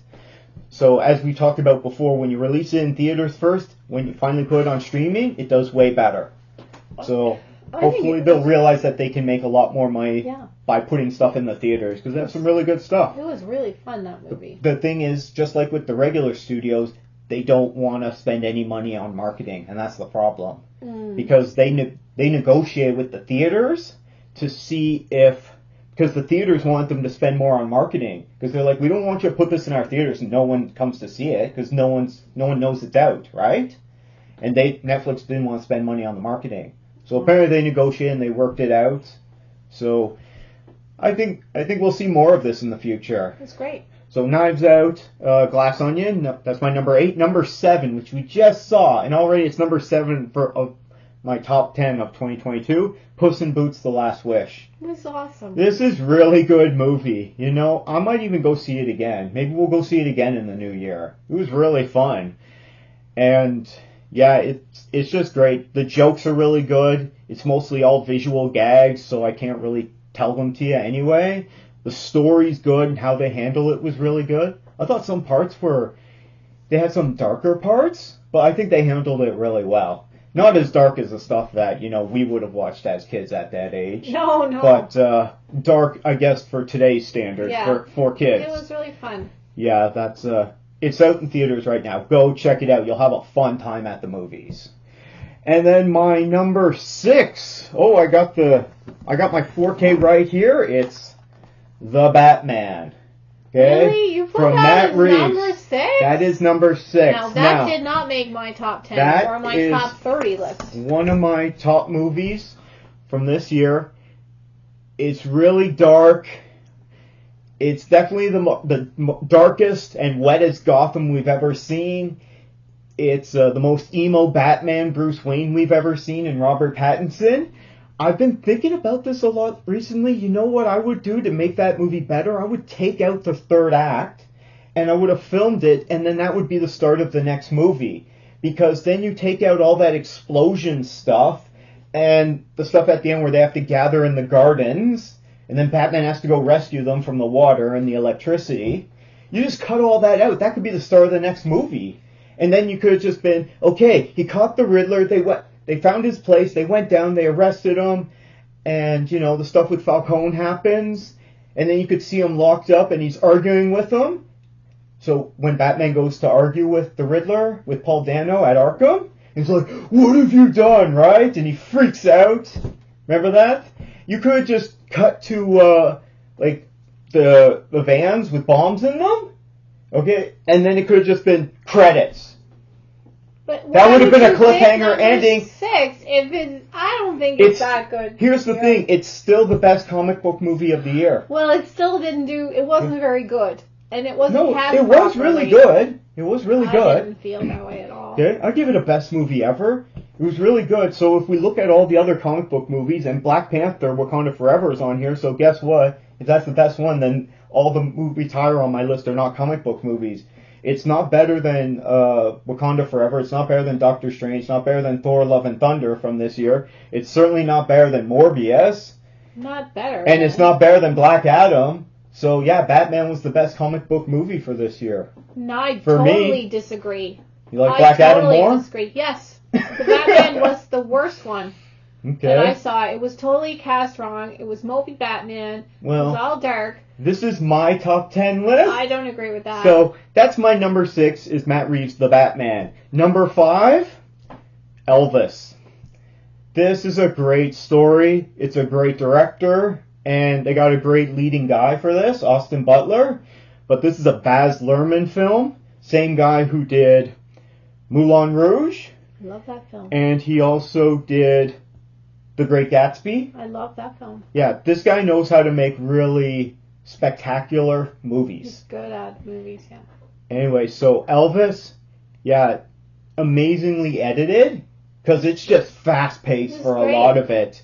[SPEAKER 1] So as we talked about before, when you release it in theaters first, when you finally put it on streaming, it does way better. So hopefully they'll realize that they can make a lot more money by putting stuff in the theaters, because they have some really good stuff.
[SPEAKER 2] It was really fun, that movie.
[SPEAKER 1] The thing is, just like with the regular studios, they don't want to spend any money on marketing, and that's the problem. Because they negotiate with the theaters to see if... Because the theaters want them to spend more on marketing. Because they're like, we don't want you to put this in our theaters and no one comes to see it, because no one knows it's out, right? And Netflix didn't want to spend money on the marketing. So apparently they negotiated and they worked it out. So I think we'll see more of this in the future.
[SPEAKER 2] That's great.
[SPEAKER 1] So Knives Out, Glass Onion, that's my number 8. Number 7, which we just saw, and already it's number 7 of my top 10 of 2022, Puss in Boots: The Last Wish.
[SPEAKER 2] It was awesome.
[SPEAKER 1] This is really good movie. You know, I might even go see it again. Maybe we'll go see it again in the new year. It was really fun. And yeah, it's just great. The jokes are really good. It's mostly all visual gags, so I can't really tell them to you anyway. The story's good, and how they handle it was really good. I thought some parts they had some darker parts, but I think they handled it really well. Not as dark as the stuff that, we would have watched as kids at that age.
[SPEAKER 2] No.
[SPEAKER 1] But dark, I guess, for today's standards, for kids.
[SPEAKER 2] It was really fun.
[SPEAKER 1] Yeah, that's... It's out in theaters right now. Go check it out. You'll have a fun time at the movies. And then my number 6. Oh, I got my 4K right here. It's The Batman. Okay?
[SPEAKER 2] Really? You put
[SPEAKER 1] From
[SPEAKER 2] that
[SPEAKER 1] Matt
[SPEAKER 2] as
[SPEAKER 1] Reeves.
[SPEAKER 2] number 6?
[SPEAKER 1] That is number 6.
[SPEAKER 2] Now, that did not make my top 10 or my top 30 list.
[SPEAKER 1] One of my top movies from this year. It's really dark. It's definitely the darkest and wettest Gotham we've ever seen. It's the most emo Batman Bruce Wayne we've ever seen in Robert Pattinson. I've been thinking about this a lot recently. You know what I would do to make that movie better? I would take out the third act, and I would have filmed it, and then that would be the start of the next movie. Because then you take out all that explosion stuff, and the stuff at the end where they have to gather in the gardens, and then Batman has to go rescue them from the water and the electricity. You just cut all that out. That could be the start of the next movie. And then you could have just been, okay, he caught the Riddler, they found his place, they went down, they arrested him, and, the stuff with Falcone happens, and then you could see him locked up, and he's arguing with him. So when Batman goes to argue with the Riddler, with Paul Dano at Arkham, he's like, what have you done, right? And he freaks out. Remember that? You could have just cut to, the vans with bombs in them, okay? And then it could have just been credits.
[SPEAKER 2] But
[SPEAKER 1] that would have been a cliffhanger ending.
[SPEAKER 2] 6, I don't think it's that good.
[SPEAKER 1] Here's the thing, it's still the best comic book movie of the year.
[SPEAKER 2] Well, it still it wasn't very good. And it wasn't
[SPEAKER 1] it was really good. It was really good.
[SPEAKER 2] I didn't feel that way at all.
[SPEAKER 1] Okay, I'll give it a best movie ever. It was really good. So if we look at all the other comic book movies, and Black Panther, Wakanda Forever is on here, so guess what? If that's the best one, then all the movies higher on my list are not comic book movies. It's not better than Wakanda Forever. It's not better than Doctor Strange. It's not better than Thor: Love and Thunder from this year. It's certainly not better than Morbius.
[SPEAKER 2] Not better.
[SPEAKER 1] And it's not better than Black Adam. So yeah, Batman was the best comic book movie for this year.
[SPEAKER 2] No, I totally disagree.
[SPEAKER 1] You like Black Adam more?
[SPEAKER 2] I totally disagree. Yes. The Batman was the worst one.
[SPEAKER 1] Okay.
[SPEAKER 2] That I saw. It was totally cast wrong. It was mopey Batman.
[SPEAKER 1] Well,
[SPEAKER 2] it was all dark.
[SPEAKER 1] This is my top 10 list.
[SPEAKER 2] I don't agree with that.
[SPEAKER 1] So that's my number 6 is Matt Reeves' The Batman. Number 5, Elvis. This is a great story. It's a great director. And they got a great leading guy for this, Austin Butler. But this is a Baz Luhrmann film. Same guy who did Moulin Rouge.
[SPEAKER 2] I love that film.
[SPEAKER 1] And he also did The Great Gatsby.
[SPEAKER 2] I love that film.
[SPEAKER 1] Yeah, this guy knows how to make really spectacular movies.
[SPEAKER 2] He's good at movies, yeah.
[SPEAKER 1] Anyway, so Elvis, yeah, amazingly edited, because it's just fast-paced for a lot of it.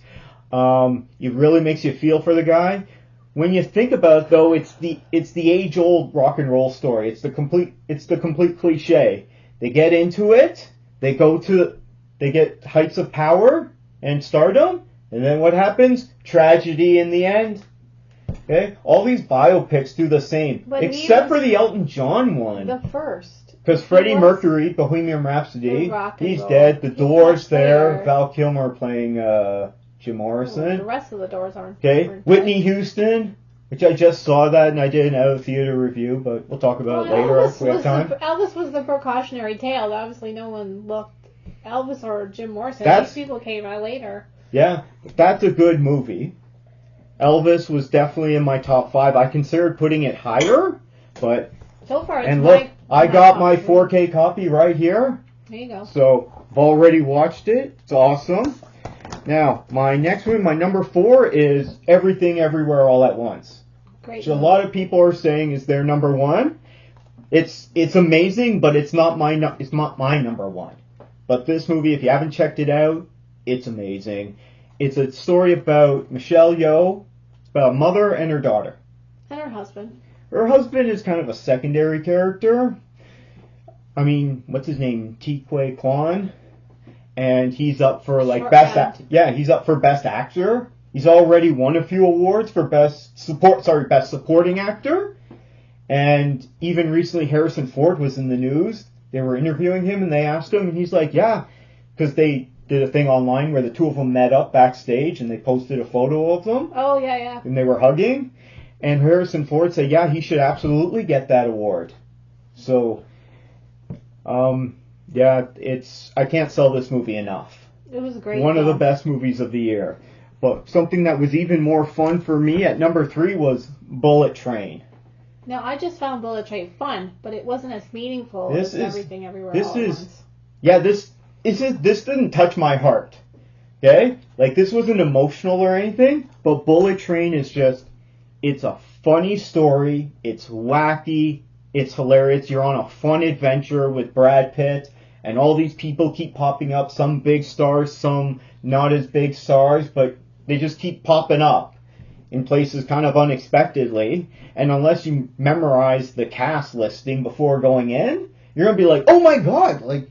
[SPEAKER 1] It really makes you feel for the guy. When you think about it, though, it's the age-old rock and roll story. It's the complete cliche. They get into it, they get heights of power and stardom, and then what happens? Tragedy in the end. Okay, all these biopics do the same, except for the Elton John one.
[SPEAKER 2] The first.
[SPEAKER 1] Because Freddie Mercury, Bohemian Rhapsody, he's dead. The Doors there. Val Kilmer playing Jim
[SPEAKER 2] Well,
[SPEAKER 1] Morrison.
[SPEAKER 2] the rest of the doors aren't.
[SPEAKER 1] Okay,
[SPEAKER 2] aren't
[SPEAKER 1] Whitney Houston, which I just saw that and I did an out of theater review, but we'll talk about it later if we have time.
[SPEAKER 2] Elvis was the precautionary tale. Obviously, no one looked Elvis or Jim Morrison. These people came out later.
[SPEAKER 1] Yeah, that's a good movie. Elvis was definitely in my top 5. I considered putting it higher, but
[SPEAKER 2] so far,
[SPEAKER 1] and look, I got my 4K copy right here.
[SPEAKER 2] There you go.
[SPEAKER 1] So I've already watched it. It's awesome. Now, my next one, my number 4 is Everything Everywhere All at Once.
[SPEAKER 2] Great.
[SPEAKER 1] Which a lot of people are saying is their number 1. It's amazing, but it's not my number 1. But this movie, if you haven't checked it out, it's amazing. It's a story about Michelle Yeoh. It's about a mother and her daughter.
[SPEAKER 2] And her husband. Her
[SPEAKER 1] husband is kind of a secondary character. I mean, what's his name? Ti-Kwai Kwan. And he's up for he's up for best actor. He's already won a few awards for best supporting actor. And even recently Harrison Ford was in the news. They were interviewing him and they asked him and he's like, yeah, because they did a thing online where the two of them met up backstage and they posted a photo of them.
[SPEAKER 2] Oh, yeah.
[SPEAKER 1] And they were hugging. And Harrison Ford said, yeah, he should absolutely get that award. So, yeah, I can't sell this movie enough.
[SPEAKER 2] It was great.
[SPEAKER 1] One of the best movies of the year. But something that was even more fun for me at number 3 was Bullet Train.
[SPEAKER 2] Now, I just found Bullet Train fun, but it wasn't as meaningful as Everything Everywhere All at Once.
[SPEAKER 1] Yeah, this didn't touch my heart. Okay? Like, this wasn't emotional or anything, but Bullet Train is just, it's a funny story, it's wacky, it's hilarious, you're on a fun adventure with Brad Pitt, and all these people keep popping up, some big stars, some not as big stars, but they just keep popping up in places kind of unexpectedly, and unless you memorize the cast listing before going in, you're going to be like, oh my god, like,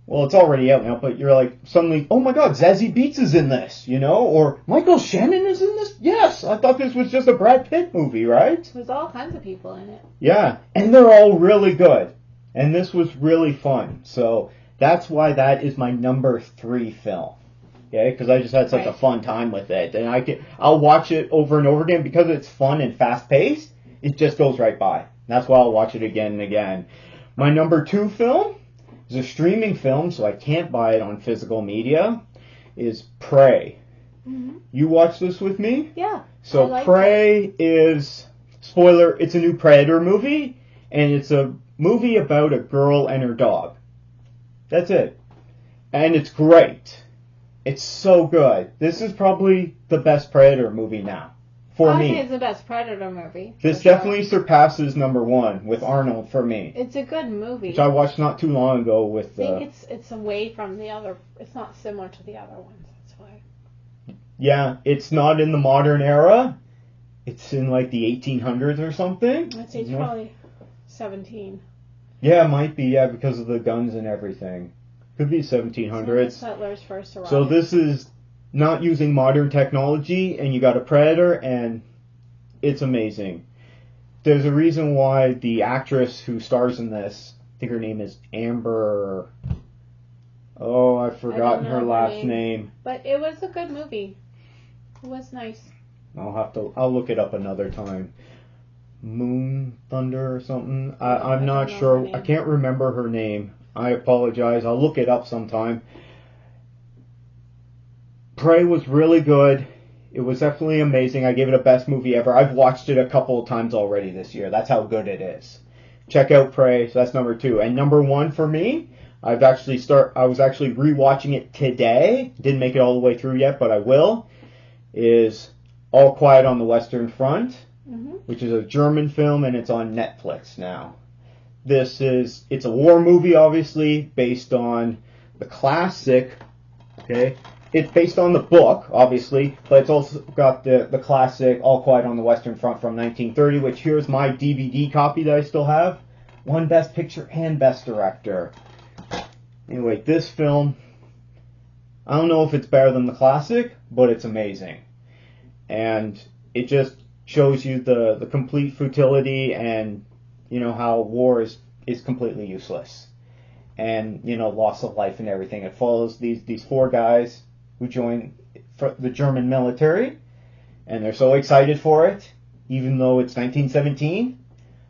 [SPEAKER 1] well, it's already out now, but you're like, suddenly, oh my god, Zazie Beetz is in this, you know, or Michael Shannon is in this? Yes, I thought this was just a Brad Pitt movie, right?
[SPEAKER 2] There's all kinds of people in it.
[SPEAKER 1] Yeah, and they're all really good, and this was really fun, so that's why that is my number 3 film. Okay, because I just had such a fun time with it, and I'll watch it over and over again because it's fun and fast paced. It just goes right by. That's why I'll watch it again and again. My number 2 film is a streaming film, so I can't buy it on physical media. Is Prey. Mm-hmm. You watched this with me?
[SPEAKER 2] Yeah.
[SPEAKER 1] So Prey is spoiler. It's a new Predator movie, and it's a movie about a girl and her dog. That's it, and it's great. It's so good. This is probably the best Predator movie now, for me.
[SPEAKER 2] I think it's the best Predator movie.
[SPEAKER 1] This definitely surpasses number 1 with Arnold for me.
[SPEAKER 2] It's a good movie.
[SPEAKER 1] Which I watched not too long ago with...
[SPEAKER 2] I think it's away from the other... It's not similar to the other ones, that's why.
[SPEAKER 1] Yeah, it's not in the modern era. It's in like the 1800s or something.
[SPEAKER 2] I'd say it's probably 17.
[SPEAKER 1] Yeah, it might be, yeah, because of the guns and everything. Could be 1700s.
[SPEAKER 2] Settlers first arrived.
[SPEAKER 1] So this is not using modern technology, and you got a Predator, and it's amazing. There's a reason why the actress who stars in this, I think her name is Amber... Oh, I've forgotten her last name.
[SPEAKER 2] But it was a good movie. It was nice.
[SPEAKER 1] I'll look it up another time. Moon Thunder or something? I'm not sure. I can't remember her name. I apologize. I'll look it up sometime. Prey was really good. It was definitely amazing. I gave it a best movie ever. I've watched it a couple of times already this year. That's how good it is. Check out Prey. So that's number 2. And number 1 for me, I was actually rewatching it today. Didn't make it all the way through yet, but I will. Is All Quiet on the Western Front, which is a German film, and it's on Netflix now. It's a war movie, obviously, based on the classic, okay? It's based on the book, obviously, but it's also got the classic All Quiet on the Western Front from 1930, which here's my DVD copy that I still have. Won Best Picture and Best Director. Anyway, this film, I don't know if it's better than the classic, but it's amazing. And it just shows you the complete futility and, you know, how war is completely useless. And, you know, loss of life and everything. It follows these 4 guys who join for the German military, and they're so excited for it, even though it's 1917.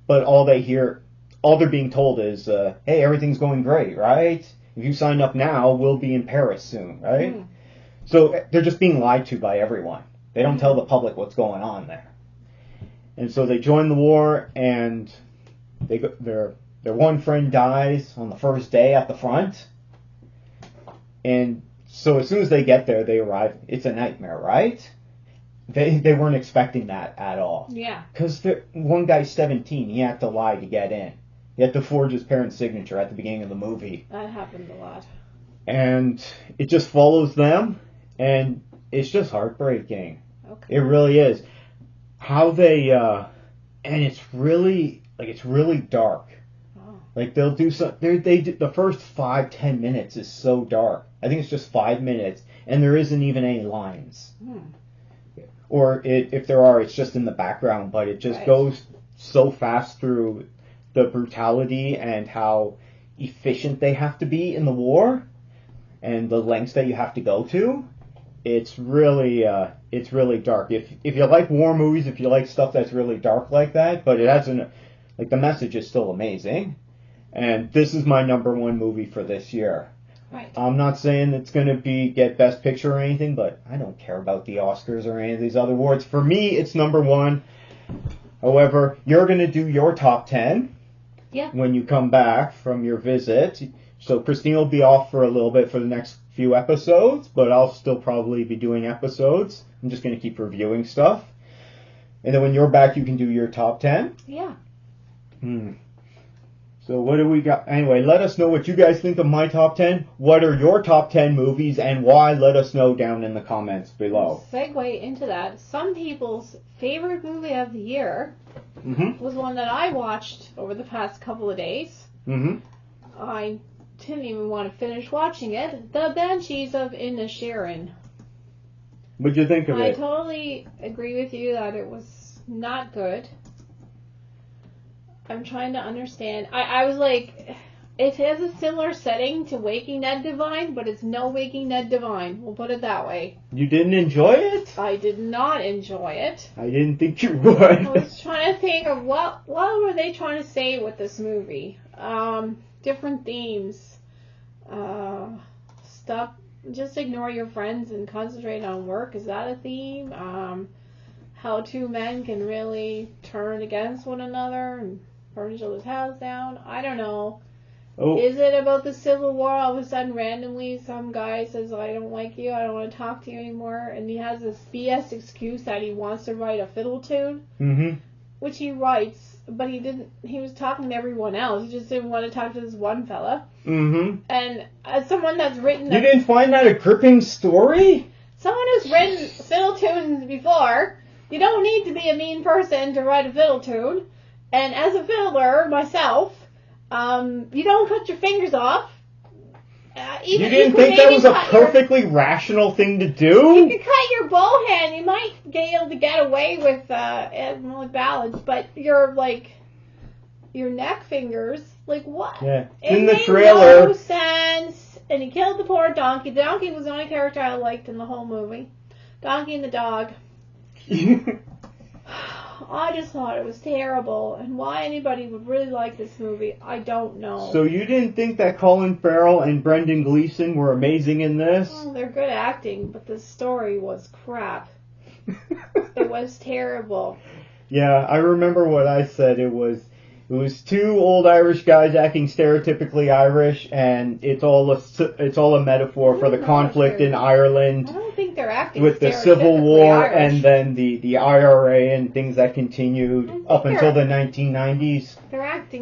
[SPEAKER 1] But all they're being told is, hey, everything's going great, right? If you sign up now, we'll be in Paris soon, right? Mm. So they're just being lied to by everyone. They don't tell the public what's going on there. And so they join the war, and their one friend dies on the first day at the front. And so as soon as they get there, they arrive. It's a nightmare, right? They weren't expecting that at all.
[SPEAKER 2] Yeah.
[SPEAKER 1] Because one guy's 17. He had to lie to get in. He had to forge his parents' signature at the beginning of the movie.
[SPEAKER 2] That happened a lot.
[SPEAKER 1] And it just follows them, and it's just heartbreaking.
[SPEAKER 2] Okay.
[SPEAKER 1] It really is. How they, and it's really dark.
[SPEAKER 2] Oh.
[SPEAKER 1] Like they'll do the first 5-10 minutes is so dark. I think it's just 5 minutes, and there isn't even any lines. Or if there are, it's just in the background, but it just goes so fast through the brutality and how efficient they have to be in the war and the lengths that you have to go to. It's really dark. If you like war movies, if you like stuff that's really dark like that, but it hasn't, like, the message is still amazing. And this is my number one movie for this year.
[SPEAKER 2] Right.
[SPEAKER 1] I'm not saying it's going to get Best Picture or anything, but I don't care about the Oscars or any of these other awards. For me, it's number one. However, you're going to do your top 10 when you come back from your visit. So Christine will be off for a little bit for the next few episodes, but I'll still probably be doing episodes. I'm just going to keep reviewing stuff. And then when you're back, you can do your top 10.
[SPEAKER 2] Yeah.
[SPEAKER 1] So what do we got? Anyway, let us know what you guys think of my top 10. What are your top 10 movies and why? Let us know down in the comments below.
[SPEAKER 2] Segue into that. Some people's favorite movie of the year was one that I watched over the past couple of days. I didn't even want to finish watching it. The Banshees of Inisherin.
[SPEAKER 1] What'd you think of it?
[SPEAKER 2] I totally agree with you that it was not good. I'm trying to understand. I was like, it has a similar setting to Waking Ned Divine, but it's no Waking Ned Divine. We'll put it that way.
[SPEAKER 1] You didn't enjoy it?
[SPEAKER 2] I did not enjoy it.
[SPEAKER 1] I didn't think you would.
[SPEAKER 2] I was trying to think of what were they trying to say with this movie? Different themes. Stop. Just ignore your friends and concentrate on work. Is that a theme? How two men can really turn against one another and burn each other's house down. I don't know. Oh. Is it about the Civil War? All of a sudden, randomly, some guy says, I don't like you, I don't want to talk to you anymore, and he has this BS excuse that he wants to write a fiddle tune, which he writes, but he didn't. He was talking to everyone else. He just didn't want to talk to this one fella. And as someone that's written...
[SPEAKER 1] You didn't find that a gripping story?
[SPEAKER 2] Someone who's written fiddle tunes before, you don't need to be a mean person to write a fiddle tune. And as a fiddler, myself, you don't cut your fingers off.
[SPEAKER 1] You didn't think that was a perfectly rational thing to do?
[SPEAKER 2] You could cut your bow hand. You might be able to get away with ballads, but your neck fingers, like what?
[SPEAKER 1] Yeah.
[SPEAKER 2] It
[SPEAKER 1] in the
[SPEAKER 2] made
[SPEAKER 1] trailer.
[SPEAKER 2] No sense. And he killed the poor donkey. The donkey was the only character I liked in the whole movie. Donkey and the dog. I just thought it was terrible, and why anybody would really like this movie, I don't know.
[SPEAKER 1] So you didn't think that Colin Farrell and Brendan Gleeson were amazing in this?
[SPEAKER 2] Well, they're good acting, but the story was crap. It was terrible. Yeah,
[SPEAKER 1] I remember what I said. It was two old Irish guys acting stereotypically Irish, and it's all a metaphor for the conflict in Ireland.
[SPEAKER 2] I don't think they're acting
[SPEAKER 1] with the Civil War
[SPEAKER 2] Irish.
[SPEAKER 1] And then the IRA and things that continued up until the 1990s.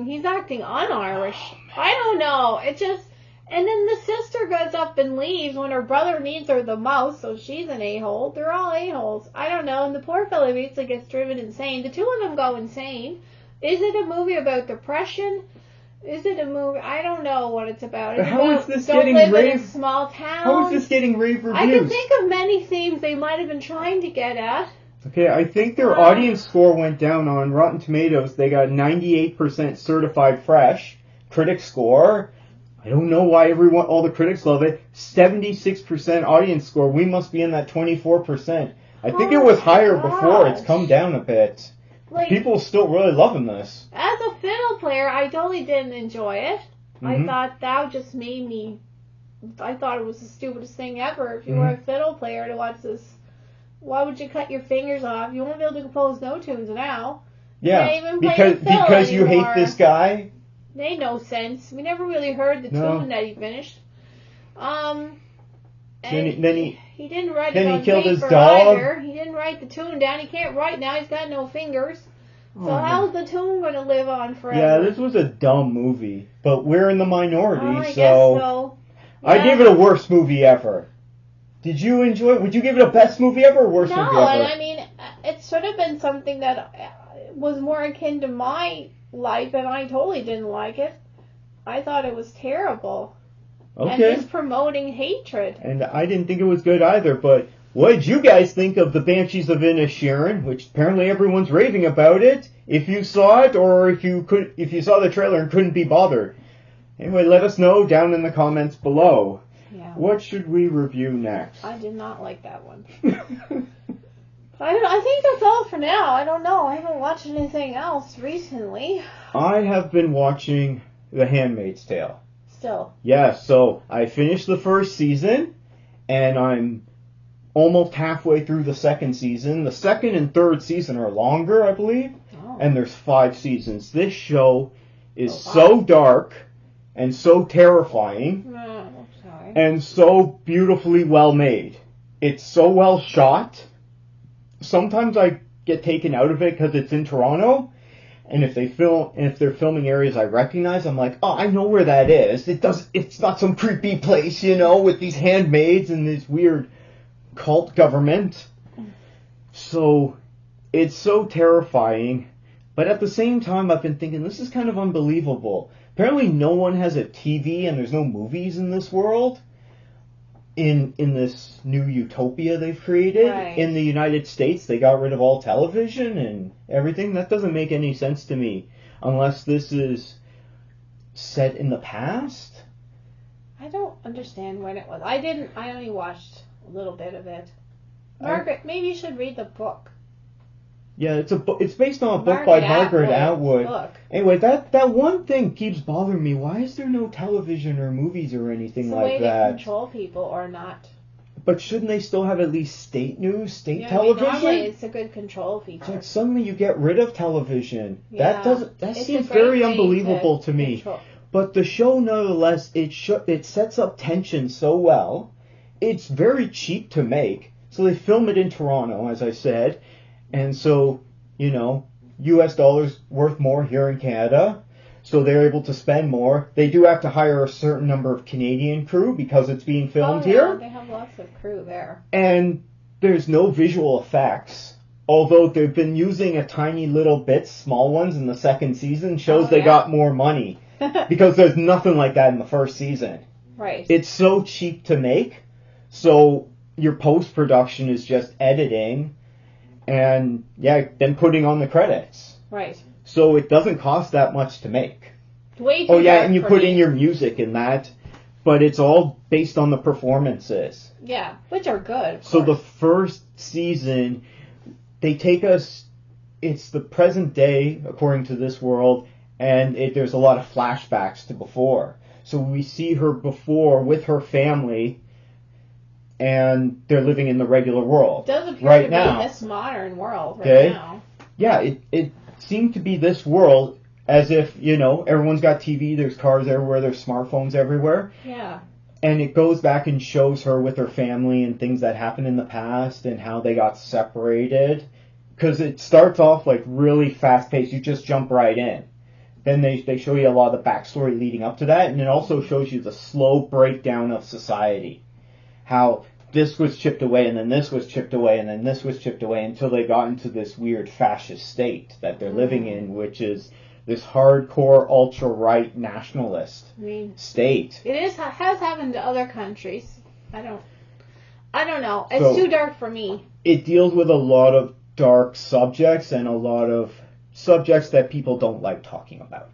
[SPEAKER 2] He's acting un-Irish. I don't know. It just, and then the sister goes up and leaves when her brother needs her the most, so she's an a-hole. They're all a-holes. I don't know. And the poor fellow basically gets driven insane. The two of them go insane. Is it a movie about depression? Is it a movie? I don't know what it's about. It's
[SPEAKER 1] how
[SPEAKER 2] about
[SPEAKER 1] is this
[SPEAKER 2] don't
[SPEAKER 1] getting
[SPEAKER 2] live
[SPEAKER 1] rave?
[SPEAKER 2] In a small town.
[SPEAKER 1] How is this getting rave reviews?
[SPEAKER 2] I can think of many themes they might have been trying to get at.
[SPEAKER 1] Okay, I think their audience score went down on Rotten Tomatoes. They got 98% certified fresh. Critic score, I don't know why all the critics love it. 76% audience score. We must be in that 24%. I think it was higher before. It's come down a bit. Like, people still really loving this.
[SPEAKER 2] As a fiddle player, I totally didn't enjoy it. Mm-hmm. I thought that just made me... I thought it was the stupidest thing ever. If you were a fiddle player to watch this, why would you cut your fingers off? You won't be able to compose no tunes now.
[SPEAKER 1] Yeah, because you hate this guy.
[SPEAKER 2] Made no sense. We never really heard the tune that he finished. And he didn't write it on paper either. He didn't write the tune down. He can't write now. He's got no fingers. So how's the tune going to live on forever?
[SPEAKER 1] Yeah, this was a dumb movie, but we're in the minority,
[SPEAKER 2] I guess so. Yeah.
[SPEAKER 1] I gave it a worst movie ever. Did you enjoy it? Would you give it a best movie ever or worst movie ever?
[SPEAKER 2] No, and I mean, it should have been something that was more akin to my life, and I totally didn't like it. I thought it was terrible.
[SPEAKER 1] Okay.
[SPEAKER 2] And just promoting hatred.
[SPEAKER 1] And I didn't think it was good either, but what did you guys think of the Banshees of Inisherin, which apparently everyone's raving about it, if you saw it or if you saw the trailer and couldn't be bothered? Anyway, let us know down in the comments below.
[SPEAKER 2] Yeah.
[SPEAKER 1] What should we review next?
[SPEAKER 2] I did not like that one. I think that's all for now. I don't know. I haven't watched anything else recently.
[SPEAKER 1] I have been watching The Handmaid's Tale.
[SPEAKER 2] Still.
[SPEAKER 1] Yeah, so I finished the first season, and I'm almost halfway through the second season. The second and third season are longer, I believe, and there's 5 seasons. This show is so dark and so terrifying and so beautifully well made. It's so well shot. Sometimes I get taken out of it because it's in Toronto, and if they're filming areas I recognize, I'm like, oh, I know where that is. It's not some creepy place, with these handmaids and this weird cult government. So it's so terrifying, but at the same time, I've been thinking this is kind of unbelievable. Apparently, no one has a TV, and there's no movies in this world. In this new utopia they've created in the United States, they got rid of all television and everything. That doesn't make any sense to me, unless this is set in the past.
[SPEAKER 2] I don't understand when it was. I only watched a little bit of it. Margaret, maybe you should read the book.
[SPEAKER 1] Yeah, it's based on a book by Margaret Atwood. Anyway, that one thing keeps bothering me. Why is there no television or movies or anything like that? It's a way to
[SPEAKER 2] control people or not.
[SPEAKER 1] But shouldn't they still have at least state news, television?
[SPEAKER 2] Normally it's a good control feature.
[SPEAKER 1] Like suddenly you get rid of television. Yeah. That seems very unbelievable to me. Control. But the show, nonetheless, it sets up tension so well. It's very cheap to make. So they film it in Toronto, as I said. And so, U.S. dollars worth more here in Canada, so they're able to spend more. They do have to hire a certain number of Canadian crew because it's being filmed here.
[SPEAKER 2] They have lots of crew there.
[SPEAKER 1] And there's no visual effects, although they've been using a tiny little bit, small ones in the second season, shows they got more money, because there's nothing like that in the first season.
[SPEAKER 2] Right.
[SPEAKER 1] It's so cheap to make, so your post-production is just editing, and then putting on the credits.
[SPEAKER 2] Right.
[SPEAKER 1] So it doesn't cost that much to make.
[SPEAKER 2] Way too dark
[SPEAKER 1] and you put in your music in that, but it's all based on the performances.
[SPEAKER 2] Yeah, which are good.
[SPEAKER 1] So the first season, they take us, it's the present day according to this world, and there's a lot of flashbacks to before. So we see her before with her family, and they're living in the regular world.
[SPEAKER 2] It does appear to be this modern world right now.
[SPEAKER 1] Yeah, it seemed to be this world, as if, everyone's got TV, there's cars everywhere, there's smartphones everywhere.
[SPEAKER 2] Yeah.
[SPEAKER 1] And it goes back and shows her with her family and things that happened in the past and how they got separated. Because it starts off like really fast-paced, you just jump right in. Then they show you a lot of the backstory leading up to that, and it also shows you the slow breakdown of society. How this was chipped away, and then this was chipped away, and then this was chipped away, until they got into this weird fascist state that they're living in, which is this hardcore, ultra-right nationalist state.
[SPEAKER 2] It has happened to other countries. I don't know. It's too dark for me.
[SPEAKER 1] It deals with a lot of dark subjects, and a lot of subjects that people don't like talking about.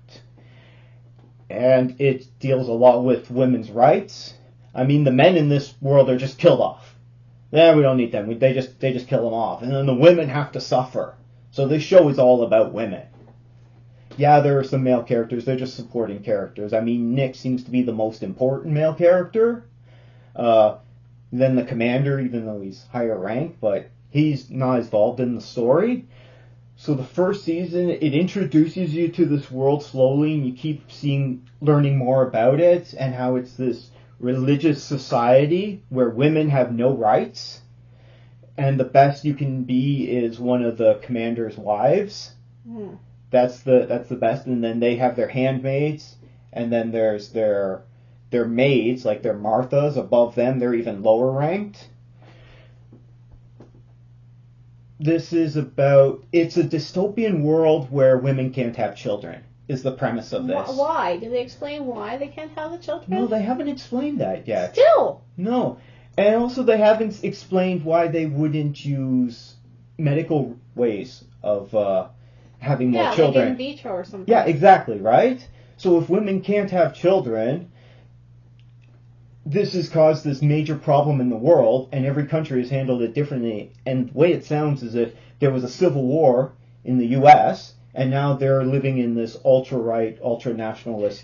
[SPEAKER 1] and it deals a lot with women's rights. I mean, the men in this world are just killed off. Yeah, we don't need them. They just kill them off, and then the women have to suffer. So this show is all about women. Yeah, there are some male characters. They're just supporting characters. I mean, Nick seems to be the most important male character. Then the commander, even though he's higher rank, but he's not involved in the story. So the first season, it introduces you to this world slowly, and you keep learning more about it, and how it's this religious society where women have no rights, and the best you can be is one of the commander's wives. Mm. That's the best, and then they have their handmaids, and then there's their maids, like their Marthas above them. They're even lower ranked. It's a dystopian world where women can't have children, is the premise of this.
[SPEAKER 2] Why? Did they explain why they can't have the children?
[SPEAKER 1] No, they haven't explained that yet.
[SPEAKER 2] Still?
[SPEAKER 1] No. And also they haven't explained why they wouldn't use medical ways of having more children.
[SPEAKER 2] Like in vitro or something.
[SPEAKER 1] Yeah, exactly, right? So if women can't have children, this has caused this major problem in the world, and every country has handled it differently. And the way it sounds is if there was a civil war in the U.S., and now they're living in this ultra-right, ultra-nationalist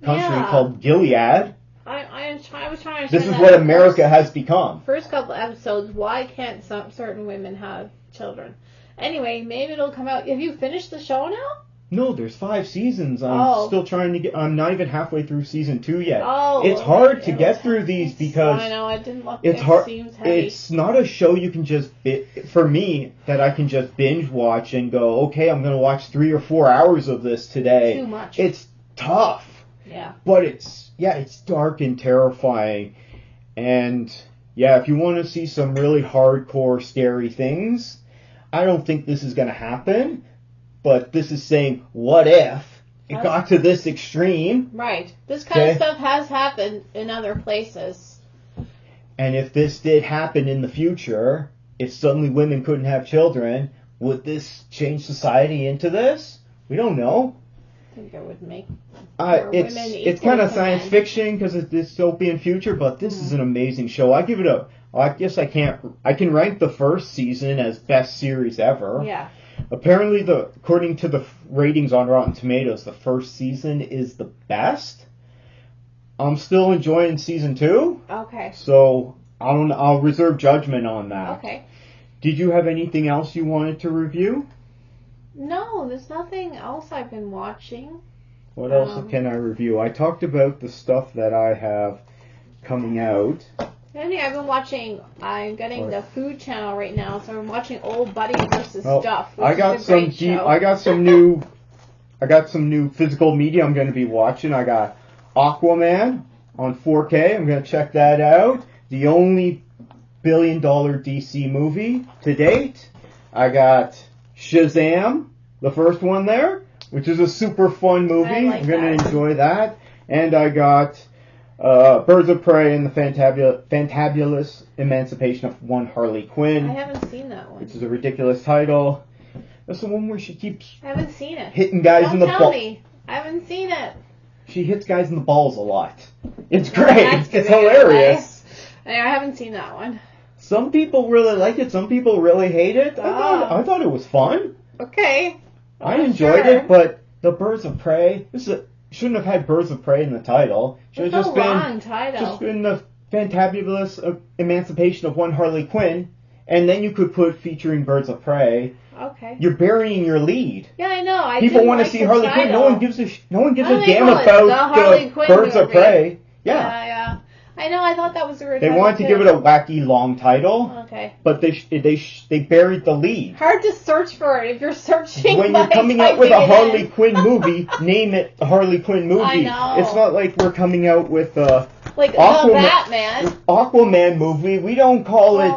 [SPEAKER 1] country called Gilead.
[SPEAKER 2] I was trying to understand
[SPEAKER 1] this is what America has become.
[SPEAKER 2] First couple episodes, why can't certain women have children? Anyway, maybe it'll come out. Have you finished the show now?
[SPEAKER 1] No, there's 5 seasons. I'm still trying to get... I'm not even halfway through season 2 yet.
[SPEAKER 2] Oh,
[SPEAKER 1] it's hard to get through these because...
[SPEAKER 2] I know, I didn't look.
[SPEAKER 1] It's hard.
[SPEAKER 2] It seems heavy.
[SPEAKER 1] It's not a show you can just... For me, that I can just binge watch and go, okay, I'm going to watch 3 or 4 hours of this today.
[SPEAKER 2] Too much.
[SPEAKER 1] It's tough.
[SPEAKER 2] Yeah.
[SPEAKER 1] But it's dark and terrifying. And, yeah, if you want to see some really hardcore, scary things, I don't think this is going to happen. But this is saying, what if it got to this extreme?
[SPEAKER 2] Right. This kind of stuff has happened in other places.
[SPEAKER 1] And if this did happen in the future, if suddenly women couldn't have children, would this change society into this? We don't know.
[SPEAKER 2] I think it would make
[SPEAKER 1] it's kind of science fiction because it's dystopian future, but this is an amazing show. I can rank the first season as best series ever.
[SPEAKER 2] Yeah.
[SPEAKER 1] Apparently, according to the ratings on Rotten Tomatoes, the first season is the best. I'm still enjoying season 2.
[SPEAKER 2] Okay.
[SPEAKER 1] So I'll reserve judgment on that.
[SPEAKER 2] Okay.
[SPEAKER 1] Did you have anything else you wanted to review?
[SPEAKER 2] No, there's nothing else I've been watching.
[SPEAKER 1] What else can I review? I talked about the stuff that I have coming out.
[SPEAKER 2] I've been watching. I'm getting the Food Channel right now, so I'm watching Old Buddy versus Stuff.
[SPEAKER 1] I got some new physical media I'm going to be watching. I got Aquaman on 4K. I'm going to check that out. The only $1 billion DC movie to date. I got Shazam, the first one there, which is a super fun movie. I'm going to enjoy that. And I got Birds of Prey and the Fantabulous Emancipation of One Harley Quinn.
[SPEAKER 2] I haven't seen that one.
[SPEAKER 1] Which is a ridiculous title. That's the one where she keeps...
[SPEAKER 2] I haven't seen it.
[SPEAKER 1] Hitting guys in the balls.
[SPEAKER 2] Don't tell me. I haven't seen it.
[SPEAKER 1] She hits guys in the balls a lot. It's great. It's hilarious.
[SPEAKER 2] I haven't seen that one.
[SPEAKER 1] Some people really like it. Some people really hate it. I thought it was fun.
[SPEAKER 2] Okay.
[SPEAKER 1] I enjoyed it, but the Birds of Prey... Shouldn't have had Birds of Prey in the title. Should have just been the Fantabulous Emancipation of One Harley Quinn, and then you could put featuring Birds of Prey.
[SPEAKER 2] Okay.
[SPEAKER 1] You're burying your lead.
[SPEAKER 2] Yeah, I know.
[SPEAKER 1] People want to see Harley Quinn. No one gives a damn about the Birds of Prey.
[SPEAKER 2] Yeah. I know. I thought that was a good
[SPEAKER 1] They wanted to give it a wacky long title.
[SPEAKER 2] Okay.
[SPEAKER 1] But they buried the lead.
[SPEAKER 2] Hard to search for it if you're searching.
[SPEAKER 1] When you're coming out with a Harley Quinn movie, name it a Harley Quinn movie.
[SPEAKER 2] I know.
[SPEAKER 1] It's not like we're coming out with
[SPEAKER 2] the
[SPEAKER 1] Aquaman movie. We don't call it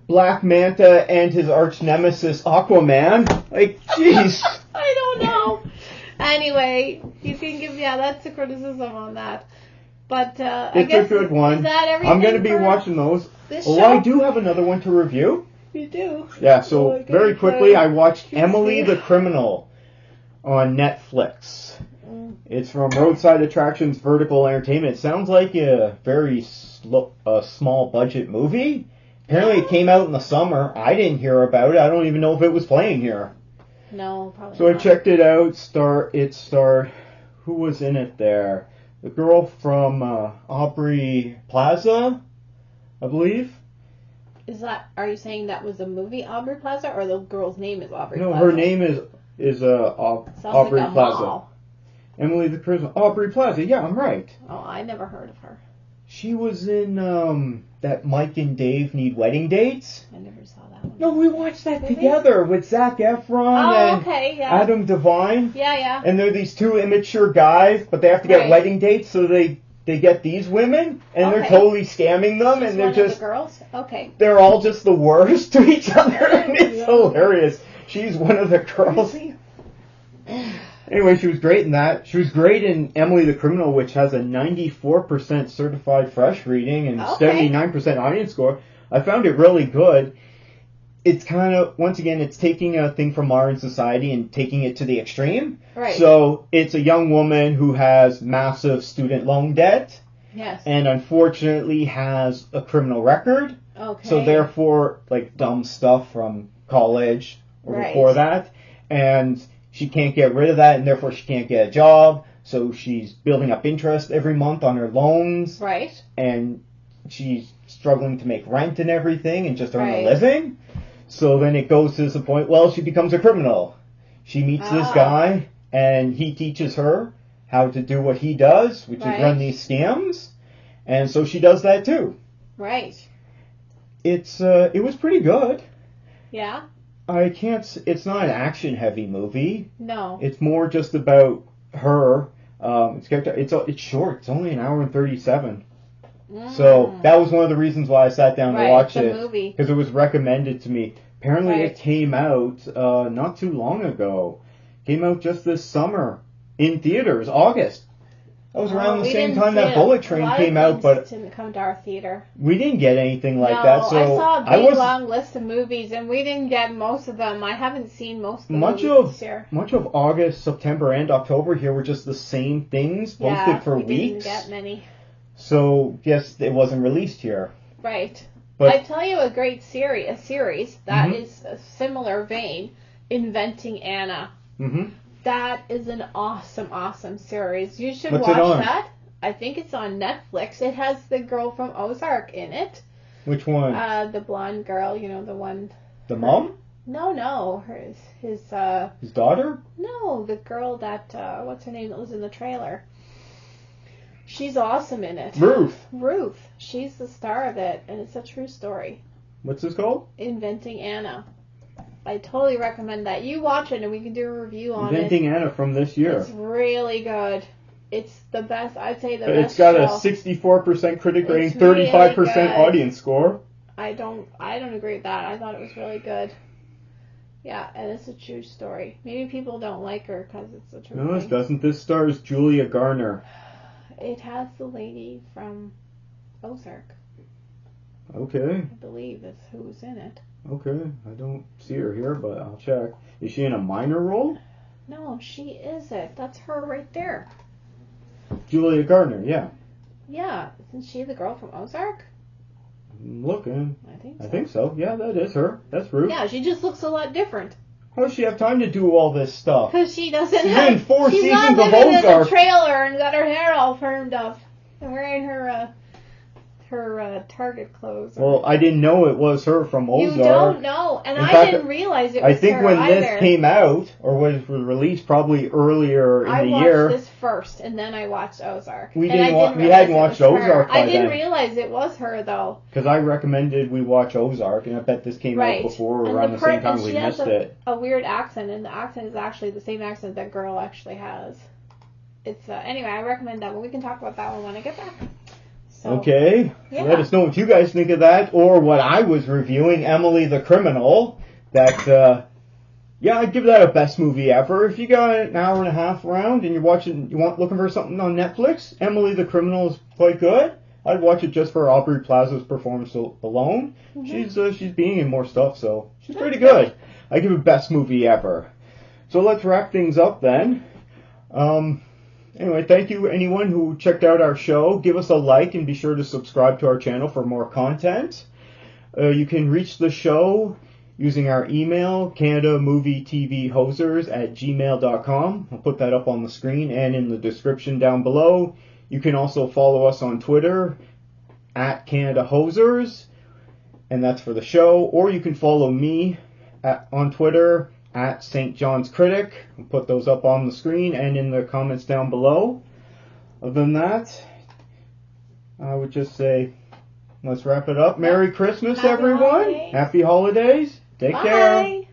[SPEAKER 1] Black Manta and his arch nemesis Aquaman. Like, jeez.
[SPEAKER 2] I don't know. Anyway, you can give that's a criticism on that. But I guess
[SPEAKER 1] a good one.
[SPEAKER 2] Is that everything?
[SPEAKER 1] I'm going to be watching those. I do have another one to review.
[SPEAKER 2] You do?
[SPEAKER 1] Yeah, so very quickly, I watched Emily the Criminal on Netflix. It's from Roadside Attractions Vertical Entertainment. It sounds like a very small budget movie. Apparently it came out in the summer. I didn't hear about it. I don't even know if it was playing here.
[SPEAKER 2] No, probably
[SPEAKER 1] So
[SPEAKER 2] not.
[SPEAKER 1] I checked it out. It starred, who was in it there? The girl from Aubrey Plaza, I believe.
[SPEAKER 2] Are you saying that was the movie Aubrey Plaza, or the girl's name is Aubrey
[SPEAKER 1] No,
[SPEAKER 2] Plaza?
[SPEAKER 1] her name is Aubrey
[SPEAKER 2] like a
[SPEAKER 1] Plaza.
[SPEAKER 2] mall.
[SPEAKER 1] Emily the Charisma. Aubrey Plaza. Yeah, I'm right.
[SPEAKER 2] Oh, I never heard of her.
[SPEAKER 1] She was in that Mike and Dave Need Wedding Dates.
[SPEAKER 2] I never saw that one.
[SPEAKER 1] No, we watched that
[SPEAKER 2] Did we?
[SPEAKER 1] together with Zac Efron and
[SPEAKER 2] okay, yeah.
[SPEAKER 1] Adam Devine.
[SPEAKER 2] Yeah.
[SPEAKER 1] And they're these two immature guys, but they have to get
[SPEAKER 2] Right.
[SPEAKER 1] wedding dates, so they get these women, and they're
[SPEAKER 2] Okay.
[SPEAKER 1] totally scamming them,
[SPEAKER 2] She's
[SPEAKER 1] and they're
[SPEAKER 2] one of the girls? Okay.
[SPEAKER 1] they're all just the worst to each other, and it's
[SPEAKER 2] Yeah.
[SPEAKER 1] hilarious. She's one of the girls. Anyway, she was great in that. She was great in Emily the Criminal, which has a 94% certified fresh reading and 79% audience score. I found it really good. It's kind of, once again, it's taking a thing from modern society and taking it to the extreme.
[SPEAKER 2] Right.
[SPEAKER 1] So it's a young woman who has massive student loan debt.
[SPEAKER 2] Yes.
[SPEAKER 1] And unfortunately has a criminal record.
[SPEAKER 2] Okay.
[SPEAKER 1] So therefore, like dumb stuff from college or before that. And she can't get rid of that, and therefore she can't get a job. So she's building up interest every month on her loans.
[SPEAKER 2] Right.
[SPEAKER 1] And she's struggling to make rent and everything and just earn a living. So then it goes to the point, well, she becomes a criminal. She meets this guy, and he teaches her how to do what he does, which is run these scams. And so she does that too.
[SPEAKER 2] Right.
[SPEAKER 1] It was pretty good.
[SPEAKER 2] Yeah.
[SPEAKER 1] It's not an action-heavy movie.
[SPEAKER 2] No.
[SPEAKER 1] It's more just about her. It's short. It's only an hour and 37. So that was one of the reasons why I sat down to watch it. Because it was recommended to me. Apparently it came out not too long ago. Came out just this summer in theaters, August. That was around the same time that Bullet Train came out, but
[SPEAKER 2] didn't come to our theater.
[SPEAKER 1] We didn't get anything like that. So
[SPEAKER 2] I saw a big long list of movies, and we didn't get most of them. I haven't seen most of them this year.
[SPEAKER 1] Much of August, September, and October here were just the same things posted for weeks.
[SPEAKER 2] We didn't get many.
[SPEAKER 1] So yes, it wasn't released here.
[SPEAKER 2] Right.
[SPEAKER 1] But
[SPEAKER 2] I tell you a series that is a similar vein, Inventing Anna.
[SPEAKER 1] Mm-hmm.
[SPEAKER 2] That is an awesome series. You should
[SPEAKER 1] What's
[SPEAKER 2] watch
[SPEAKER 1] it on?
[SPEAKER 2] that. I think it's on Netflix. It has the girl from Ozark in it.
[SPEAKER 1] Which one?
[SPEAKER 2] The blonde girl, the one.
[SPEAKER 1] The mom?
[SPEAKER 2] No, his
[SPEAKER 1] daughter?
[SPEAKER 2] No, the girl that what's her name that was in the trailer. She's awesome in it. Ruth. She's the star of it, and it's a true story.
[SPEAKER 1] What's this called?
[SPEAKER 2] Inventing Anna. I totally recommend that. You watch it and we can do a review on
[SPEAKER 1] Inventing Anna from this year.
[SPEAKER 2] It's really good. It's the best. I'd say the best.
[SPEAKER 1] It's got a 64% critic rating, 35%
[SPEAKER 2] really
[SPEAKER 1] audience score.
[SPEAKER 2] I don't agree with that. I thought it was really good. Yeah, and it's a true story. Maybe people don't like her because it's a true
[SPEAKER 1] No,
[SPEAKER 2] thing.
[SPEAKER 1] it doesn't. This stars Julia Garner.
[SPEAKER 2] It has the lady from Ozark.
[SPEAKER 1] Okay.
[SPEAKER 2] I believe is who's in it.
[SPEAKER 1] Okay, I don't see her here, but I'll check. Is she in a minor role?
[SPEAKER 2] No, she is it. That's her right there.
[SPEAKER 1] Julia Gardner, yeah.
[SPEAKER 2] Yeah, isn't she the girl from Ozark?
[SPEAKER 1] I'm looking.
[SPEAKER 2] I think so.
[SPEAKER 1] Yeah, that is her. That's Ruth.
[SPEAKER 2] Yeah, she just looks a lot different.
[SPEAKER 1] How does she have time to do all this stuff?
[SPEAKER 2] Because she doesn't
[SPEAKER 1] She's
[SPEAKER 2] have...
[SPEAKER 1] in 4
[SPEAKER 2] she's
[SPEAKER 1] seasons
[SPEAKER 2] not
[SPEAKER 1] of
[SPEAKER 2] living in a
[SPEAKER 1] Ozark.
[SPEAKER 2] trailer and got her hair all permed up. And wearing her Target clothes.
[SPEAKER 1] Well, I didn't know it was her from Ozark.
[SPEAKER 2] You don't know, and I didn't realize it was her
[SPEAKER 1] I think when
[SPEAKER 2] either.
[SPEAKER 1] this came out, or was released probably earlier in the year.
[SPEAKER 2] I watched this first, and then I watched Ozark.
[SPEAKER 1] We hadn't watched Ozark by
[SPEAKER 2] I didn't
[SPEAKER 1] then.
[SPEAKER 2] realize it was her, though.
[SPEAKER 1] Because I recommended we watch Ozark, and I bet this came out before or around the same time we missed it.
[SPEAKER 2] A weird accent, and the accent is actually the same accent that girl actually has. It's anyway, I recommend that one. We can talk about that one when I get back.
[SPEAKER 1] Okay, Let us know what you guys think of that, or what I was reviewing, Emily the Criminal. That, I'd give that a best movie ever. If you got an hour and a half around and looking for something on Netflix, Emily the Criminal is quite good. I'd watch it just for Aubrey Plaza's performance alone. Mm-hmm. She's being in more stuff, so she's pretty good. I give it best movie ever. So let's wrap things up then. anyway, thank you anyone who checked out our show. Give us a like and be sure to subscribe to our channel for more content. You can reach the show using our email, CanadaMovieTVHosers@gmail.com. I'll put that up on the screen and in the description down below. You can also follow us on Twitter @CanadaHosers, and that's for the show. Or you can follow me on Twitter @StJohn'sCritic. I'll put those up on the screen and in the comments down below. Other than that, I would just say, let's wrap it up. Merry Christmas,
[SPEAKER 2] Happy
[SPEAKER 1] everyone.
[SPEAKER 2] holidays.
[SPEAKER 1] Happy holidays. Take care.
[SPEAKER 2] Bye.